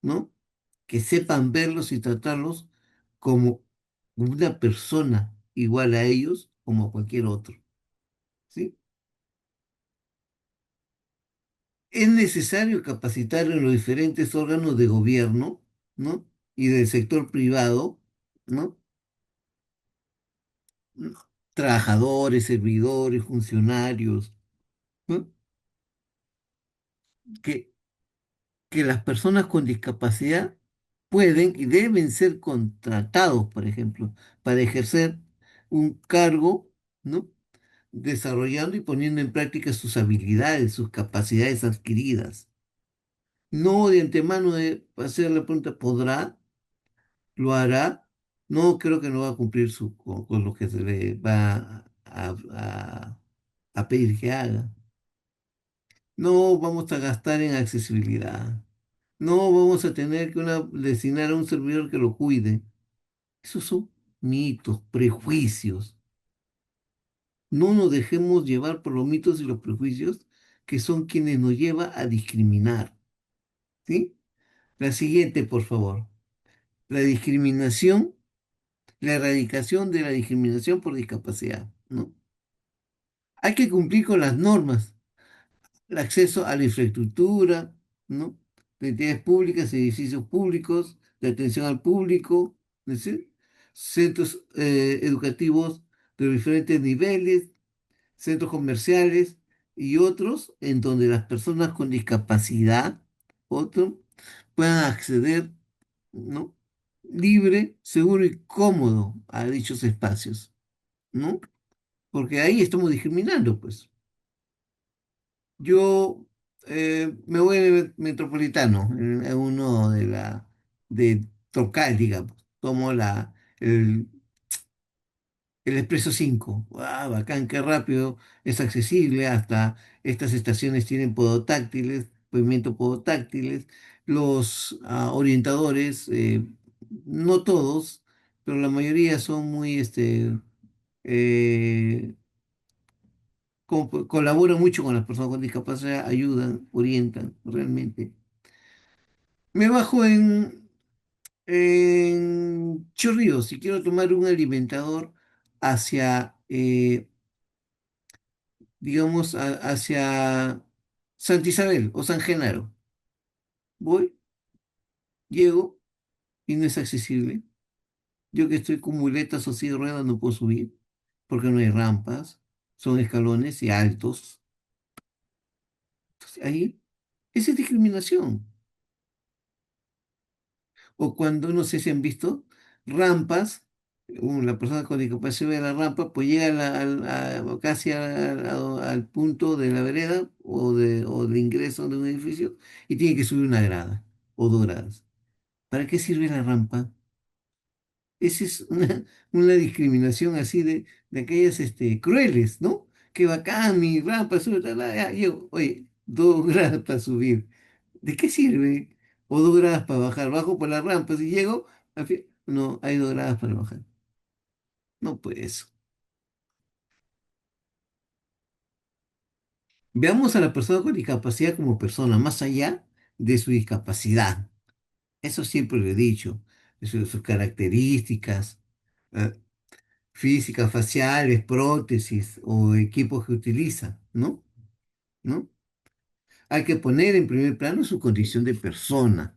¿no? Que sepan verlos y tratarlos como una persona igual a ellos, como a cualquier otro, ¿sí? Es necesario capacitar en los diferentes órganos de gobierno, ¿no? Y del sector privado, ¿no? Trabajadores, servidores, funcionarios, ¿no? Que, que las personas con discapacidad pueden y deben ser contratados, por ejemplo, para ejercer un cargo, ¿no? Desarrollando y poniendo en práctica sus habilidades, sus capacidades adquiridas. No de antemano de hacer la pregunta, ¿podrá? ¿Lo hará? No, creo que no va a cumplir con lo que se le va a pedir que haga. No vamos a gastar en accesibilidad. No vamos a tener que designar a un servidor que lo cuide. Esos son mitos, prejuicios. No nos dejemos llevar por los mitos y los prejuicios que son quienes nos llevan a discriminar. ¿Sí? La siguiente, por favor. La discriminación, la erradicación de la discriminación por discapacidad, ¿no? Hay que cumplir con las normas, el acceso a la infraestructura, ¿no? De entidades públicas, edificios públicos, de atención al público, ¿es decir? Centros educativos de diferentes niveles, centros comerciales y otros en donde las personas con discapacidad, otro, puedan acceder, ¿no? Libre, seguro y cómodo a dichos espacios, ¿no? Porque ahí estamos discriminando, pues. Yo me voy de metropolitano, en uno de Troncal, digamos. Tomo el Expreso 5. ¡Wow! Bacán, qué rápido, es accesible. Hasta estas estaciones tienen podotáctiles, pavimento podotáctiles. Los orientadores, no todos, pero la mayoría son muy, eh, colaboran mucho con las personas con discapacidad, ayudan, orientan, realmente. Me bajo en Chorrillos si quiero tomar un alimentador hacia, digamos, hacia Santa Isabel o San Genaro. Voy, llego y no es accesible. Yo que estoy con muletas o silla de ruedas no puedo subir porque no hay rampas, son escalones y altos. Entonces, ahí, esa es discriminación. O cuando, no sé si han visto, rampas, la persona con discapacidad ve la rampa, pues llega casi al punto de la vereda o de ingreso de un edificio y tiene que subir una grada o dos gradas. ¿Para qué sirve la rampa? Esa es una discriminación así de aquellas crueles, ¿no? Que bacán, mi rampa, sube, ya, llego, oye, dos gradas para subir. ¿De qué sirve? O dos gradas para bajar. Bajo por la rampa. Si llego, no, hay dos gradas para bajar. No, pues. Veamos a la persona con discapacidad como persona, más allá de su discapacidad. Eso siempre lo he dicho. Sus características físicas, faciales, prótesis o equipos que utiliza, ¿no? ¿No? Hay que poner en primer plano su condición de persona.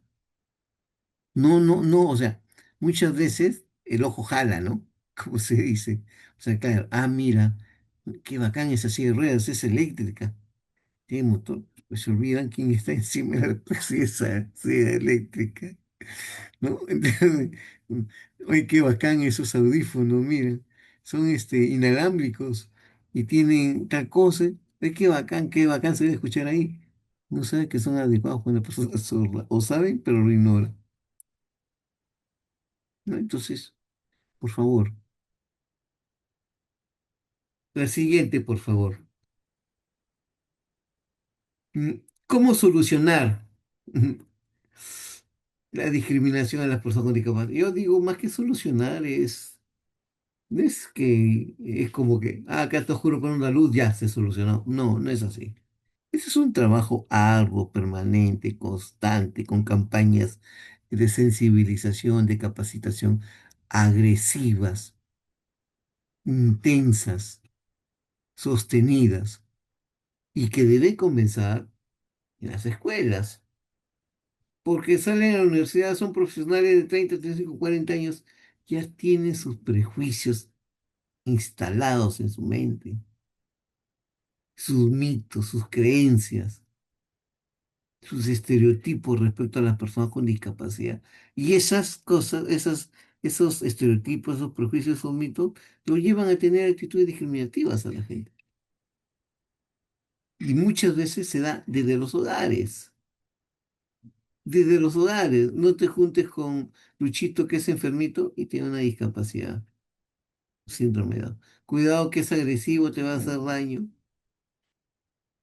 No, no, no, o sea, muchas veces el ojo jala, ¿no? Como se dice. O sea, claro, mira, qué bacán esa silla de ruedas, es eléctrica, tiene motor. Pues se olvidan quién está encima de esa silla eléctrica. ¿no? Entonces, oye, qué bacán esos audífonos, mira, son inalámbricos y tienen tal cosa. Qué bacán se debe escuchar ahí. No sabe que son adecuados cuando la persona es sorda, o saben, pero lo ignora, ¿no? Entonces, por favor, la siguiente, por favor. Mm, ¿Cómo solucionar la discriminación a las personas con discapacidad? Yo digo, más que solucionar es. No es que es como que, acá te juro por una luz, ya se solucionó. No, no es así. Ese es un trabajo arduo, permanente, constante, con campañas de sensibilización, de capacitación agresivas, intensas, sostenidas, y que debe comenzar en las escuelas, porque salen a la universidad, son profesionales de 30, 35, 40 años, ya tienen sus prejuicios instalados en su mente, sus mitos, sus creencias, sus estereotipos respecto a las personas con discapacidad. Y esas cosas, esos estereotipos, esos prejuicios, esos mitos, lo llevan a tener actitudes discriminativas a la gente. Y muchas veces se da desde los hogares. Desde los hogares. No te juntes con Luchito que es enfermito y tiene una discapacidad, síndrome de Down. Cuidado que es agresivo, te va a hacer daño.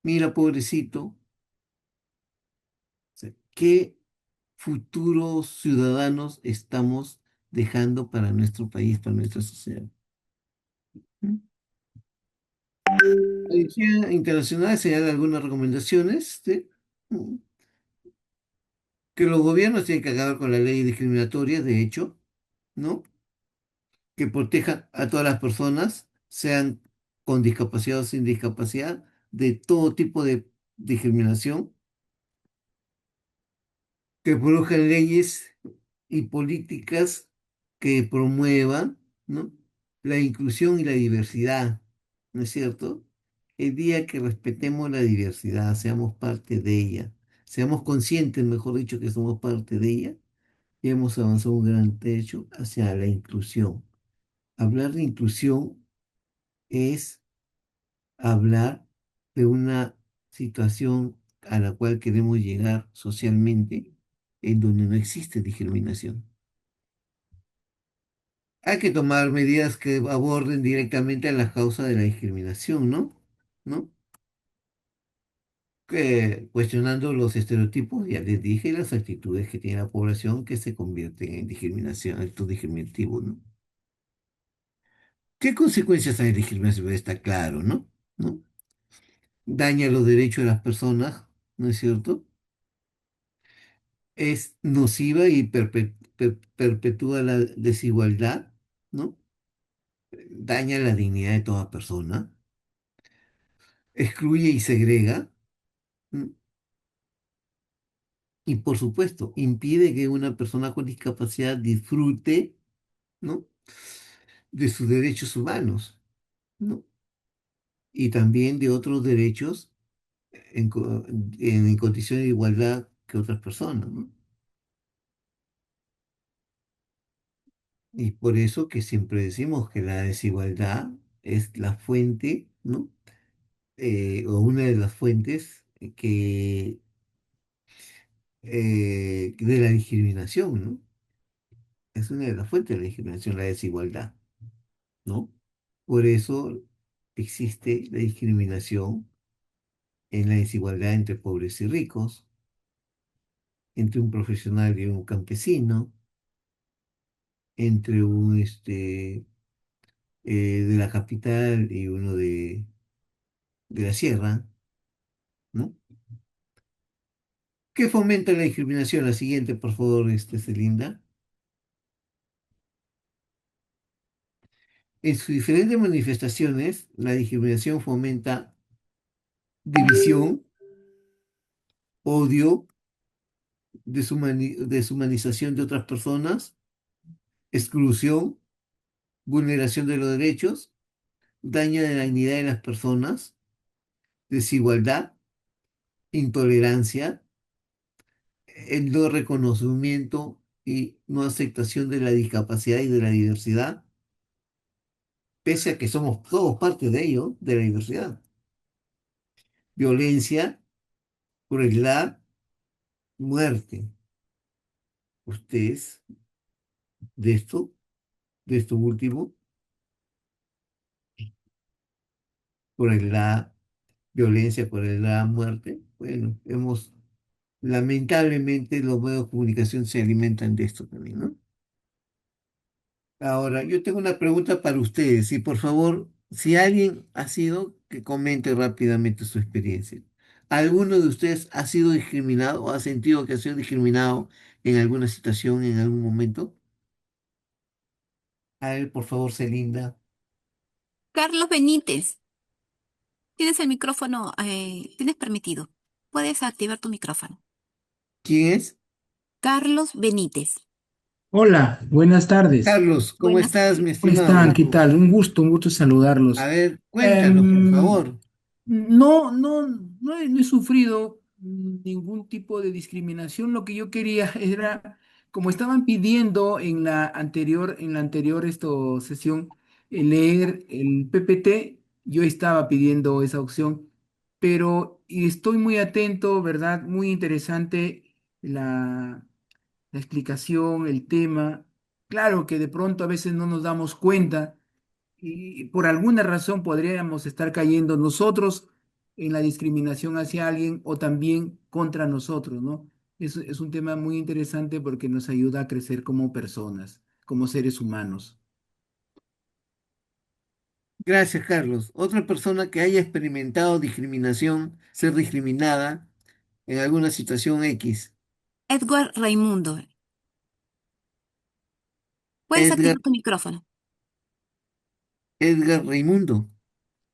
Mira, pobrecito. Sea, ¿qué futuros ciudadanos estamos dejando para nuestro país, para nuestra sociedad? ¿Mm? La Agencia Internacional señala algunas recomendaciones mm, que los gobiernos tienen que acabar con la ley discriminatoria, de hecho, ¿no? Que proteja a todas las personas, sean con discapacidad o sin discapacidad, de todo tipo de discriminación, que produzcan leyes y políticas que promuevan, ¿no?, la inclusión y la diversidad, ¿no es cierto? El día que respetemos la diversidad, seamos parte de ella, seamos conscientes, mejor dicho, que somos parte de ella, ya hemos avanzado un gran trecho hacia la inclusión. Hablar de inclusión es hablar de una situación a la cual queremos llegar socialmente, en donde no existe discriminación. Hay que tomar medidas que aborden directamente a la causa de la discriminación, ¿no? ¿No? Cuestionando los estereotipos, ya les dije, y las actitudes que tiene la población que se convierten en discriminación, actos discriminativos, ¿no? ¿Qué consecuencias hay de discriminación? Está claro, ¿no? ¿No? Daña los derechos de las personas, ¿no es cierto? Es nociva y perpetúa la desigualdad, ¿no? Daña la dignidad de toda persona, excluye y segrega, ¿no? Y por supuesto, impide que una persona con discapacidad disfrute, ¿no?, de sus derechos humanos, ¿no? Y también de otros derechos en, co- en condición de igualdad que otras personas, ¿no? Y por eso que siempre decimos que la desigualdad es la fuente, ¿no? O una de las fuentes de la discriminación, ¿no? Es una de las fuentes de la discriminación, la desigualdad, ¿no? Por eso existe la discriminación en la desigualdad entre pobres y ricos, entre un profesional y un campesino, entre un de la capital y uno de la sierra, ¿no? ¿Qué fomenta la discriminación? La siguiente, por favor, Celinda. En sus diferentes manifestaciones, la discriminación fomenta división, odio, deshumanización de otras personas, exclusión, vulneración de los derechos, daño de la dignidad de las personas, desigualdad, intolerancia, el no reconocimiento y no aceptación de la discapacidad y de la diversidad, pese a que somos todos parte de ello, de la diversidad. Violencia, crueldad, muerte. Ustedes, de esto último, crueldad, violencia, crueldad, muerte, bueno, lamentablemente los medios de comunicación se alimentan de esto también, ¿no? Ahora, yo tengo una pregunta para ustedes y por favor, si alguien ha sido, que comente rápidamente su experiencia. ¿Alguno de ustedes ha sido discriminado o ha sentido que ha sido discriminado en alguna situación, en algún momento? A ver, por favor, Celinda. Carlos Benítez, tienes el micrófono, tienes permitido. Puedes activar tu micrófono. ¿Quién es? Carlos Benítez. Hola, buenas tardes. Carlos, ¿cómo Buenas estás, mi tardes. ¿Cómo están? estimado? ¿Qué tal? Un gusto A saludarlos. ver, cuéntanos, por Em, favor. no he sufrido ningún tipo de discriminación. Lo que yo quería era, como estaban pidiendo en la anterior sesión, leer el PPT, yo estaba pidiendo esa opción, pero y estoy muy atento, ¿verdad? Muy interesante la explicación, el tema. Claro que de pronto a veces no nos damos cuenta y por alguna razón podríamos estar cayendo nosotros en la discriminación hacia alguien o también contra nosotros, ¿no? Es un tema muy interesante porque nos ayuda a crecer como personas, como seres humanos. Gracias, Carlos. Otra persona que haya experimentado discriminación, ser discriminada en alguna situación X. Edward Raimundo, puedes Edgar, activar tu micrófono. Edgar Raimundo.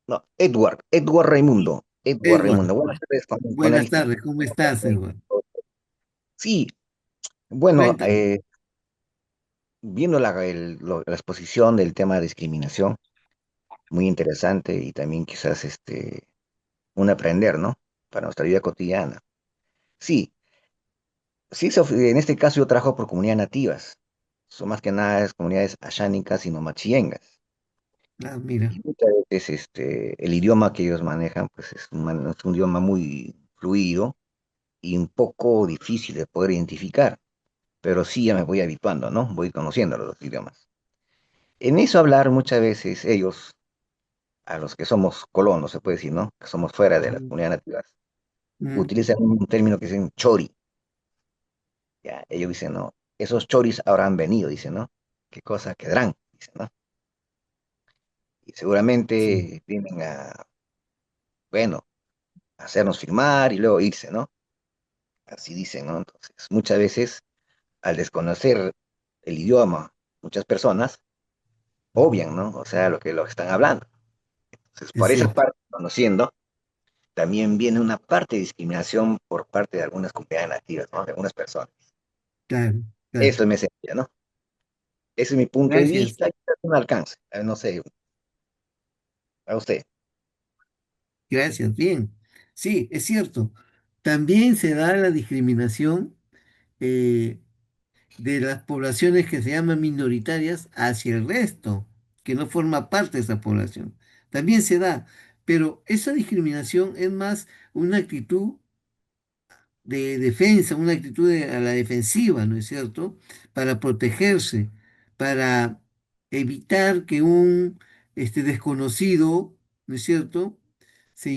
No, Edward Raimundo. Edward Edward, Raimundo. Buenas tardes, con buenas el tardes, ¿cómo estás, Edward? Sí, bueno, Cuéntame. viendo la exposición del tema de discriminación, muy interesante y también quizás un aprender, ¿no? Para nuestra vida cotidiana. Sí, sí, en este caso yo trabajo por comunidades nativas. Son más que nada es comunidades ashánicas y nomachillengas. Ah, mira, Y muchas veces el idioma que ellos manejan, pues es un idioma muy fluido y un poco difícil de poder identificar, pero sí ya me voy habituando, ¿no? Voy conociendo los idiomas. En eso hablar muchas veces ellos, a los que somos colonos, se puede decir, ¿no? Que somos fuera de las mm, comunidades nativas, mm, utilizan un término que dicen chori. Ya, ellos dicen, no, esos choris habrán venido, dicen, ¿no? ¿Qué cosa quedarán? Dicen, ¿no? Y sí, seguramente vienen bueno, a hacernos firmar y luego irse, ¿no? Así dicen, ¿no? Entonces, muchas veces, al desconocer el idioma, muchas personas obvian, ¿no? O sea, lo que están hablando. Entonces, es por esa cierto. parte, conociendo, también viene una parte de discriminación por parte de algunas comunidades nativas, ¿no? De algunas personas. Claro, claro. Eso es mi esencia, ¿no? Ese es mi punto de Gracias, vista y es un alcance. No sé, a usted. gracias. Bien. Sí, es cierto. También se da la discriminación eh, de las poblaciones que se llaman minoritarias hacia el resto, que no forma parte de esa población. También se da, pero esa discriminación es más una actitud de defensa, una actitud a la defensiva, ¿no es cierto? Para protegerse, para evitar que un desconocido, ¿no es cierto? Se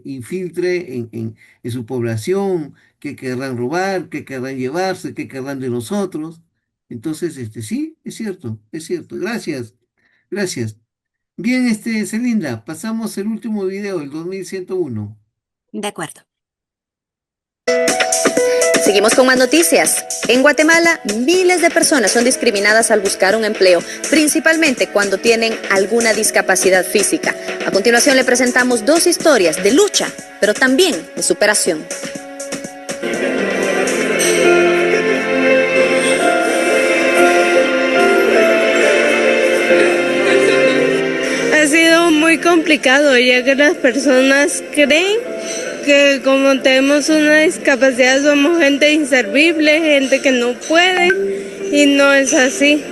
infiltre en su población, que querrán robar, que querrán llevarse, que querrán de nosotros. Entonces, sí, es cierto, es cierto. Gracias, gracias. Bien, Celinda, pasamos el último video, el 2101. De acuerdo. Seguimos con más noticias. En Guatemala, miles de personas son discriminadas al buscar un empleo, principalmente cuando tienen alguna discapacidad física. A continuación le presentamos dos historias de lucha, pero también de superación. Ha sido muy complicado ya que las personas creen que como tenemos una discapacidad somos gente inservible, gente que no puede y no es así.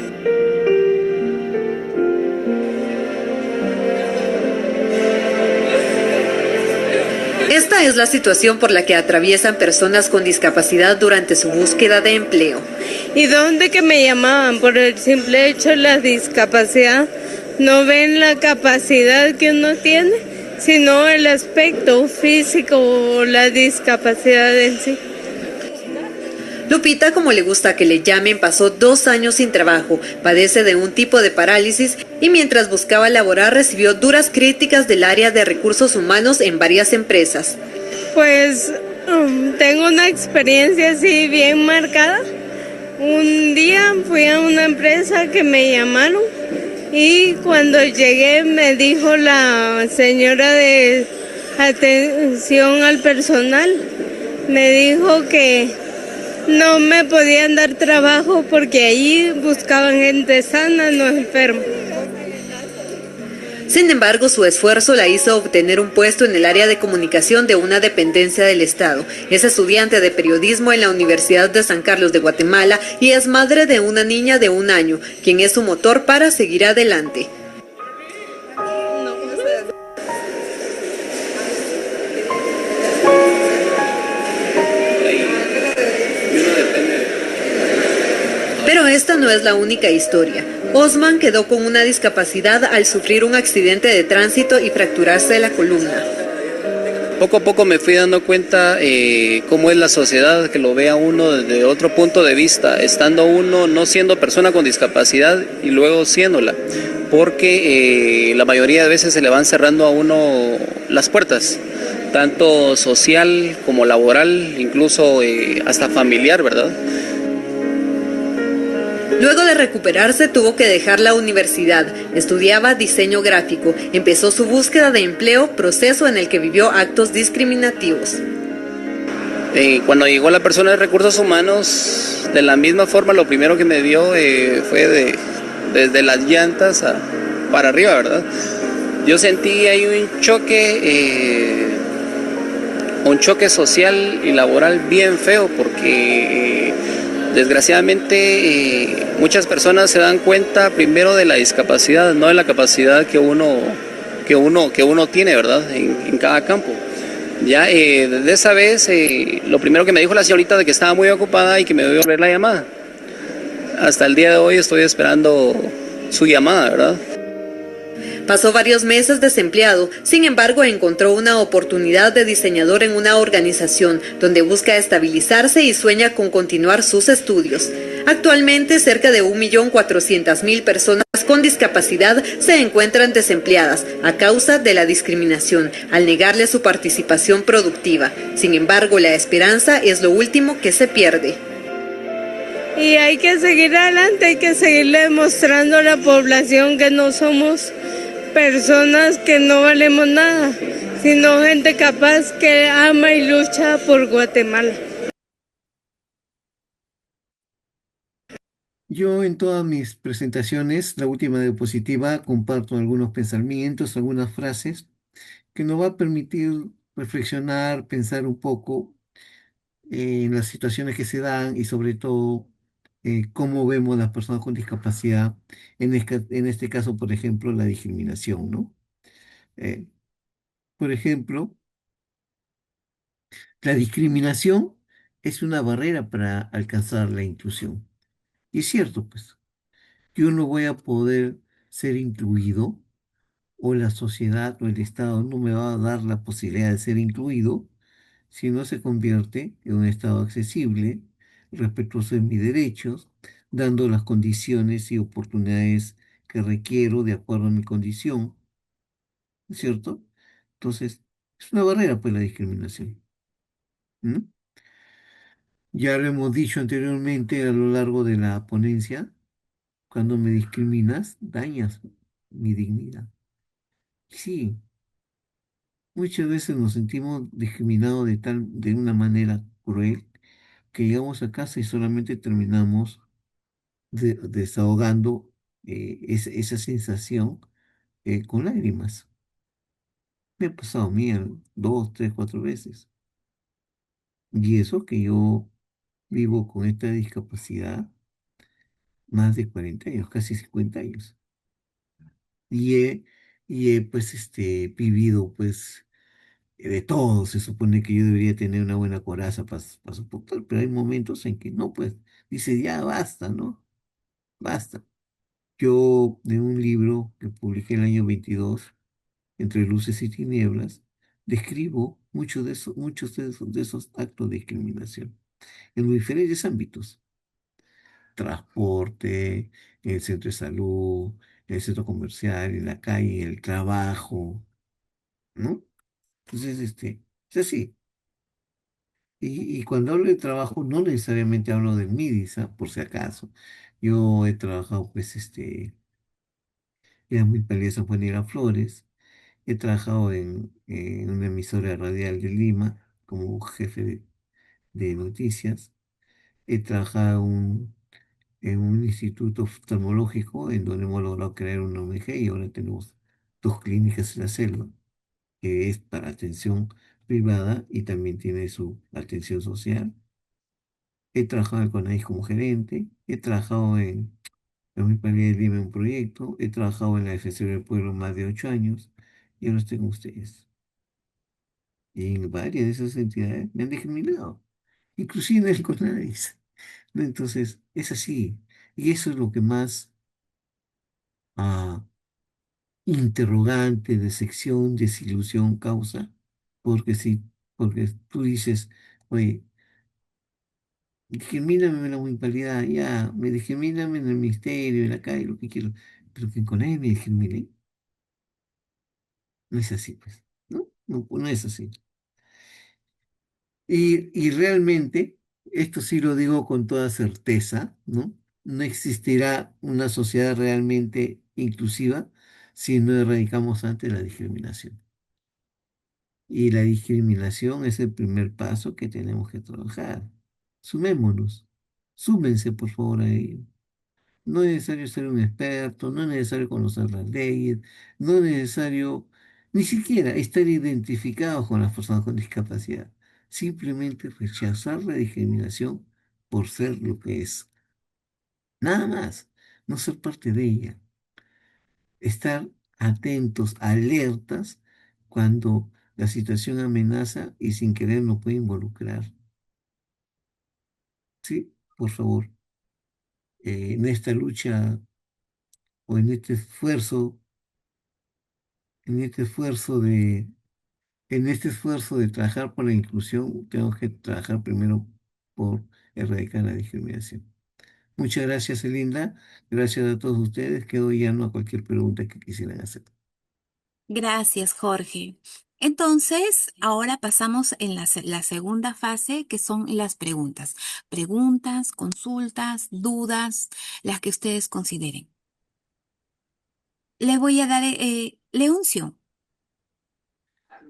Esta es la situación por la que atraviesan personas con discapacidad durante su búsqueda de empleo. ¿Y dónde que me llamaban? Por el simple hecho de la discapacidad, no ven la capacidad que uno tiene, sino el aspecto físico o la discapacidad en sí. Lupita, como le gusta que le llamen, pasó 2 años sin trabajo, padece de un tipo de parálisis y mientras buscaba laborar recibió duras críticas del área de recursos humanos en varias empresas. Pues tengo una experiencia así bien marcada. Un día fui a una empresa que me llamaron y cuando llegué me dijo la señora de atención al personal, me dijo que no me podían dar trabajo porque ahí buscaban gente sana, no enferma. Sin embargo, su esfuerzo la hizo obtener un puesto en el área de comunicación de una dependencia del Estado. Es estudiante de periodismo en la Universidad de San Carlos de Guatemala y es madre de una niña de 1 año, quien es su motor para seguir adelante. Pero esta no es la única historia. Osman quedó con una discapacidad al sufrir un accidente de tránsito y fracturarse la columna. Poco a poco me fui dando cuenta cómo es la sociedad, que lo ve a uno desde otro punto de vista, estando uno no siendo persona con discapacidad y luego siéndola, porque la mayoría de veces se le van cerrando a uno las puertas, tanto social como laboral, incluso hasta familiar, ¿verdad? Luego de recuperarse tuvo que dejar la universidad, estudiaba diseño gráfico, empezó su búsqueda de empleo, proceso en el que vivió actos discriminativos. Cuando llegó la persona de recursos humanos, de la misma forma lo primero que me dio fue desde las llantas para arriba, ¿verdad? Yo sentí ahí un choque social y laboral bien feo porque desgraciadamente muchas personas se dan cuenta primero de la discapacidad, no de la capacidad que uno tiene, ¿verdad? En cada campo. Ya desde esa vez, lo primero que me dijo la señorita de que estaba muy ocupada y que me iba a volver la llamada. Hasta el día de hoy estoy esperando su llamada, ¿verdad? Pasó varios meses desempleado, sin embargo encontró una oportunidad de diseñador en una organización donde busca estabilizarse y sueña con continuar sus estudios. Actualmente cerca de 1.400.000 personas con discapacidad se encuentran desempleadas a causa de la discriminación, al negarle su participación productiva. Sin embargo, la esperanza es lo último que se pierde. Y hay que seguir adelante, hay que seguirle demostrando a la población que no somos personas que no valemos nada, sino gente capaz que ama y lucha por Guatemala. Yo en todas mis presentaciones, la última diapositiva, comparto algunos pensamientos, algunas frases que nos va a permitir reflexionar, pensar un poco en las situaciones que se dan y sobre todo cómo vemos las personas con discapacidad, en este caso, por ejemplo, la discriminación, ¿no? Eh, por ejemplo, la discriminación es una barrera para alcanzar la inclusión. Y es cierto, pues, yo no voy a poder ser incluido o la sociedad o el Estado no me va a dar la posibilidad de ser incluido si no se convierte en un Estado accesible, respetuoso de mis derechos, dando las condiciones y oportunidades que requiero de acuerdo a mi condición, ¿no es cierto? Entonces, es una barrera, pues, la discriminación. ¿Mm? Ya lo hemos dicho anteriormente a lo largo de la ponencia, cuando me discriminas, dañas mi dignidad. Sí, muchas veces nos sentimos discriminados de una manera cruel que llegamos a casa y solamente terminamos desahogando esa sensación con lágrimas. Me ha pasado mierda, dos, tres, cuatro veces. Y eso que yo vivo con esta discapacidad más de 40 años, casi 50 años. Y he pues, vivido, pues, de todo. Se supone que yo debería tener una buena coraza para soportar, pero hay momentos en que no, pues, dice, ya basta, ¿no? Basta. Yo, de un libro que publiqué el año 22, Entre luces y tinieblas, describo muchos de esos actos de discriminación en los diferentes ámbitos: transporte, en el centro de salud, en el centro comercial, en la calle, en el trabajo, ¿no? Entonces, es así. Y cuando hablo de trabajo, no necesariamente hablo de MIDIS, por si acaso. Yo he trabajado, pues, en la Municipalidad de San Juan de Miraflores. He trabajado en una emisora radial de Lima como jefe de noticias. He trabajado en un instituto oftalmológico en donde hemos logrado crear una ONG y ahora tenemos dos clínicas en la selva, que es para atención privada y también tiene su atención social. He trabajado en Conaís como gerente, he trabajado en la Municipalidad de Lima en un proyecto, he trabajado en la Defensoría del Pueblo más de 8 años y ahora estoy con ustedes. Y en varias de esas entidades me han discriminado, inclusive en el CONADIS, ¿no? Entonces, es así. Y eso es lo que más ah, interrogante, decepción, desilusión causa, porque si, porque tú dices, oye, discrimíname en la municipalidad, ya, me discrimíname en el ministerio, en la calle, lo que quiero, pero que con él me discrimine, no es así, pues, ¿no? No, no es así. Y realmente, esto sí lo digo con toda certeza, ¿no? No existirá una sociedad realmente inclusiva si no erradicamos antes la discriminación. Y la discriminación es el primer paso que tenemos que trabajar. Sumémonos, súmense por favor a ello. No es necesario ser un experto, no es necesario conocer las leyes, no es necesario ni siquiera estar identificados con las personas con discapacidad. Simplemente rechazar la discriminación por ser lo que es. Nada más, no ser parte de ella. Estar atentos, alertas cuando la situación amenaza y sin querer nos puede involucrar. ¿Sí? Por favor, en esta lucha o en este esfuerzo de En este esfuerzo de trabajar por la inclusión, tenemos que trabajar primero por erradicar la discriminación. Muchas gracias, Elinda. Gracias a todos ustedes. Quedo llano a cualquier pregunta que quisieran hacer. Gracias, Jorge. Entonces, ahora pasamos en la segunda fase, que son las preguntas. Preguntas, consultas, dudas, las que ustedes consideren. Le voy a dar, Leoncio,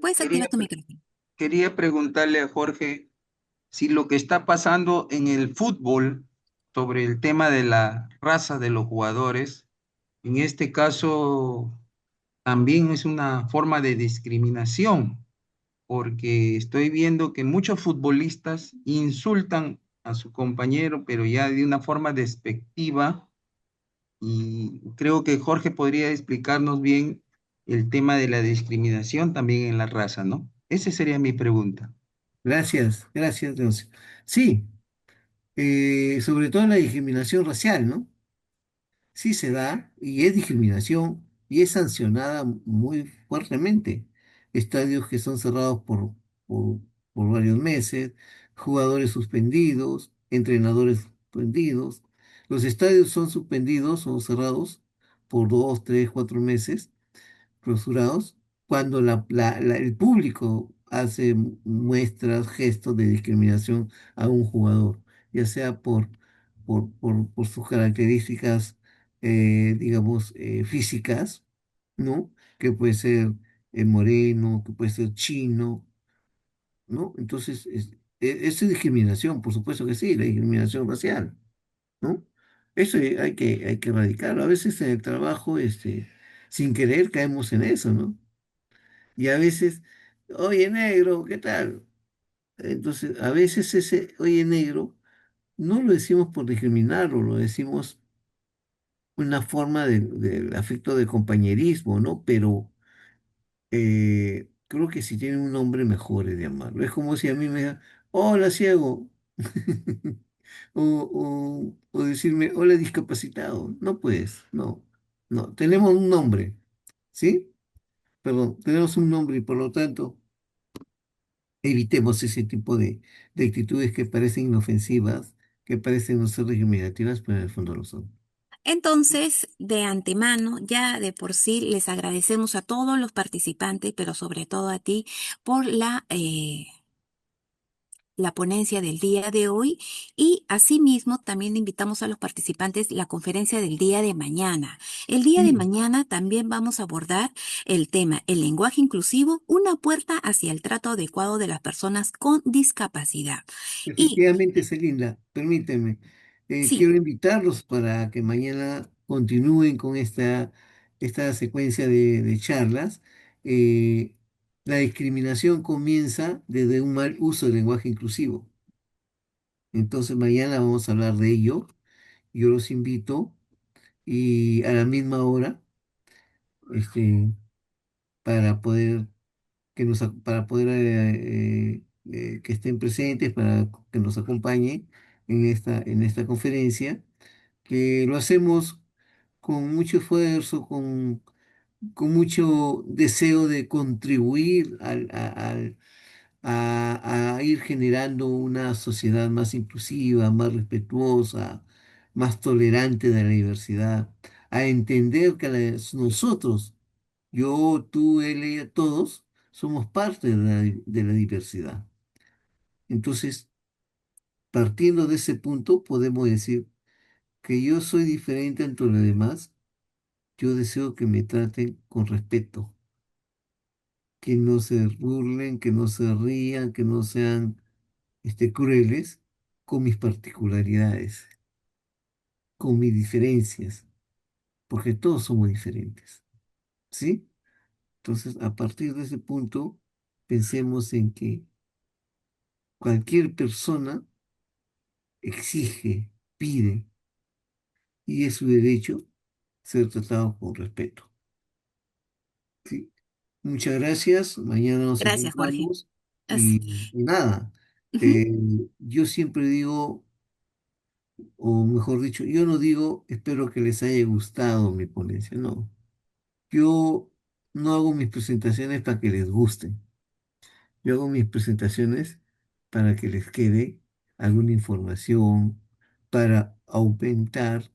puedes Quería, activar tu micrófono. quería preguntarle a Jorge si lo que está pasando en el fútbol sobre el tema de la raza de los jugadores, en este caso también es una forma de discriminación, porque estoy viendo que muchos futbolistas insultan a su compañero, pero ya de una forma despectiva, y creo que Jorge podría explicarnos bien el tema de la discriminación también en la raza, ¿no? Esa sería mi pregunta. Gracias, Leoncio. Sí, sobre todo la discriminación racial, ¿no? Sí se da y es discriminación y es sancionada muy fuertemente. Estadios que son cerrados por, por varios meses, jugadores suspendidos, entrenadores suspendidos. Los estadios son suspendidos o cerrados por 2, 3, 4 meses clausurados cuando el público hace muestras, gestos de discriminación a un jugador, ya sea por sus características, digamos, físicas, ¿no? Que puede ser moreno, que puede ser chino, ¿no? Entonces, eso es discriminación, por supuesto que sí, la discriminación racial, ¿no? Eso hay que erradicarlo. A veces en el trabajo, sin querer caemos en eso, ¿no? Y a veces, oye negro, ¿qué tal? Entonces, a veces ese oye negro no lo decimos por discriminarlo, lo decimos una forma del afecto de compañerismo, ¿no? Pero creo que si tiene un nombre mejor es llamarlo. Es como si a mí me digan, hola ciego, o decirme, hola discapacitado. No puedes, no, no, tenemos un nombre, ¿sí? Perdón, tenemos un nombre y por lo tanto evitemos ese tipo de actitudes que parecen inofensivas, que parecen no ser discriminativas, pero en el fondo lo son. Entonces, de antemano, ya de por sí les agradecemos a todos los participantes, pero sobre todo a ti por la ponencia del día de hoy y asimismo también invitamos a los participantes a la conferencia del día de mañana. El día de Sí, mañana también vamos a abordar el tema, el lenguaje inclusivo, una puerta hacia el trato adecuado de las personas con discapacidad. Y efectivamente, Celinda, permíteme, sí, quiero invitarlos para que mañana continúen con esta secuencia de charlas. Eh, la discriminación comienza desde un mal uso del lenguaje inclusivo. Entonces, mañana vamos a hablar de ello. Yo los invito y a la misma hora, este, para poder para poder que estén presentes, para que nos acompañen en esta conferencia, que lo hacemos con mucho esfuerzo, con mucho deseo de contribuir a ir generando una sociedad más inclusiva, más respetuosa, más tolerante de la diversidad, a entender que nosotros, yo, tú, él, ella, todos, somos parte de la diversidad. Entonces, partiendo de ese punto, podemos decir que yo soy diferente ante los demás, yo deseo que me traten con respeto, que no se burlen, que no se rían, que no sean crueles con mis particularidades, con mis diferencias, porque todos somos diferentes, ¿sí? Entonces, a partir de ese punto, pensemos en que cualquier persona exige, pide, y es su derecho ser tratado con respeto, ¿sí? Muchas gracias, mañana nos gracias, Jorge. encontramos Así. y nada, Ujú. eh, yo siempre digo, o mejor dicho, yo no digo, espero que les haya gustado mi ponencia, no. Yo no hago mis presentaciones para que les gusten. Yo hago mis presentaciones para que les quede alguna información, para aumentar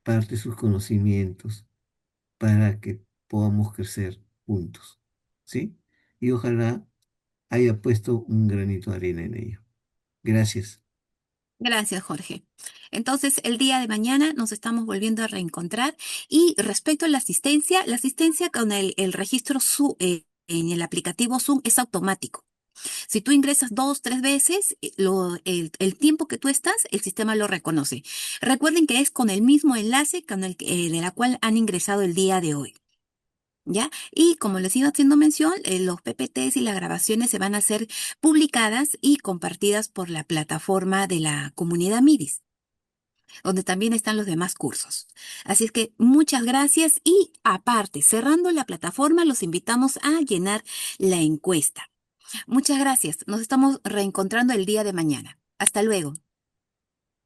parte de sus conocimientos, para que podamos crecer juntos. ¿Sí? Y ojalá haya puesto un granito de arena en ello. Gracias. Gracias, Jorge. Entonces, el día de mañana nos estamos volviendo a reencontrar. Y respecto a la asistencia con el registro Zoom, en el aplicativo Zoom es automático. Si tú ingresas 2, 3 veces, el tiempo que tú estás, el sistema lo reconoce. Recuerden que es con el mismo enlace de la cual han ingresado el día de hoy. ¿Ya? Y como les iba haciendo mención, los PPTs y las grabaciones se van a ser publicadas y compartidas por la plataforma de la comunidad MIDIS, donde también están los demás cursos. Así es que muchas gracias y aparte, cerrando la plataforma, los invitamos a llenar la encuesta. Muchas gracias. Nos estamos reencontrando el día de mañana. Hasta luego.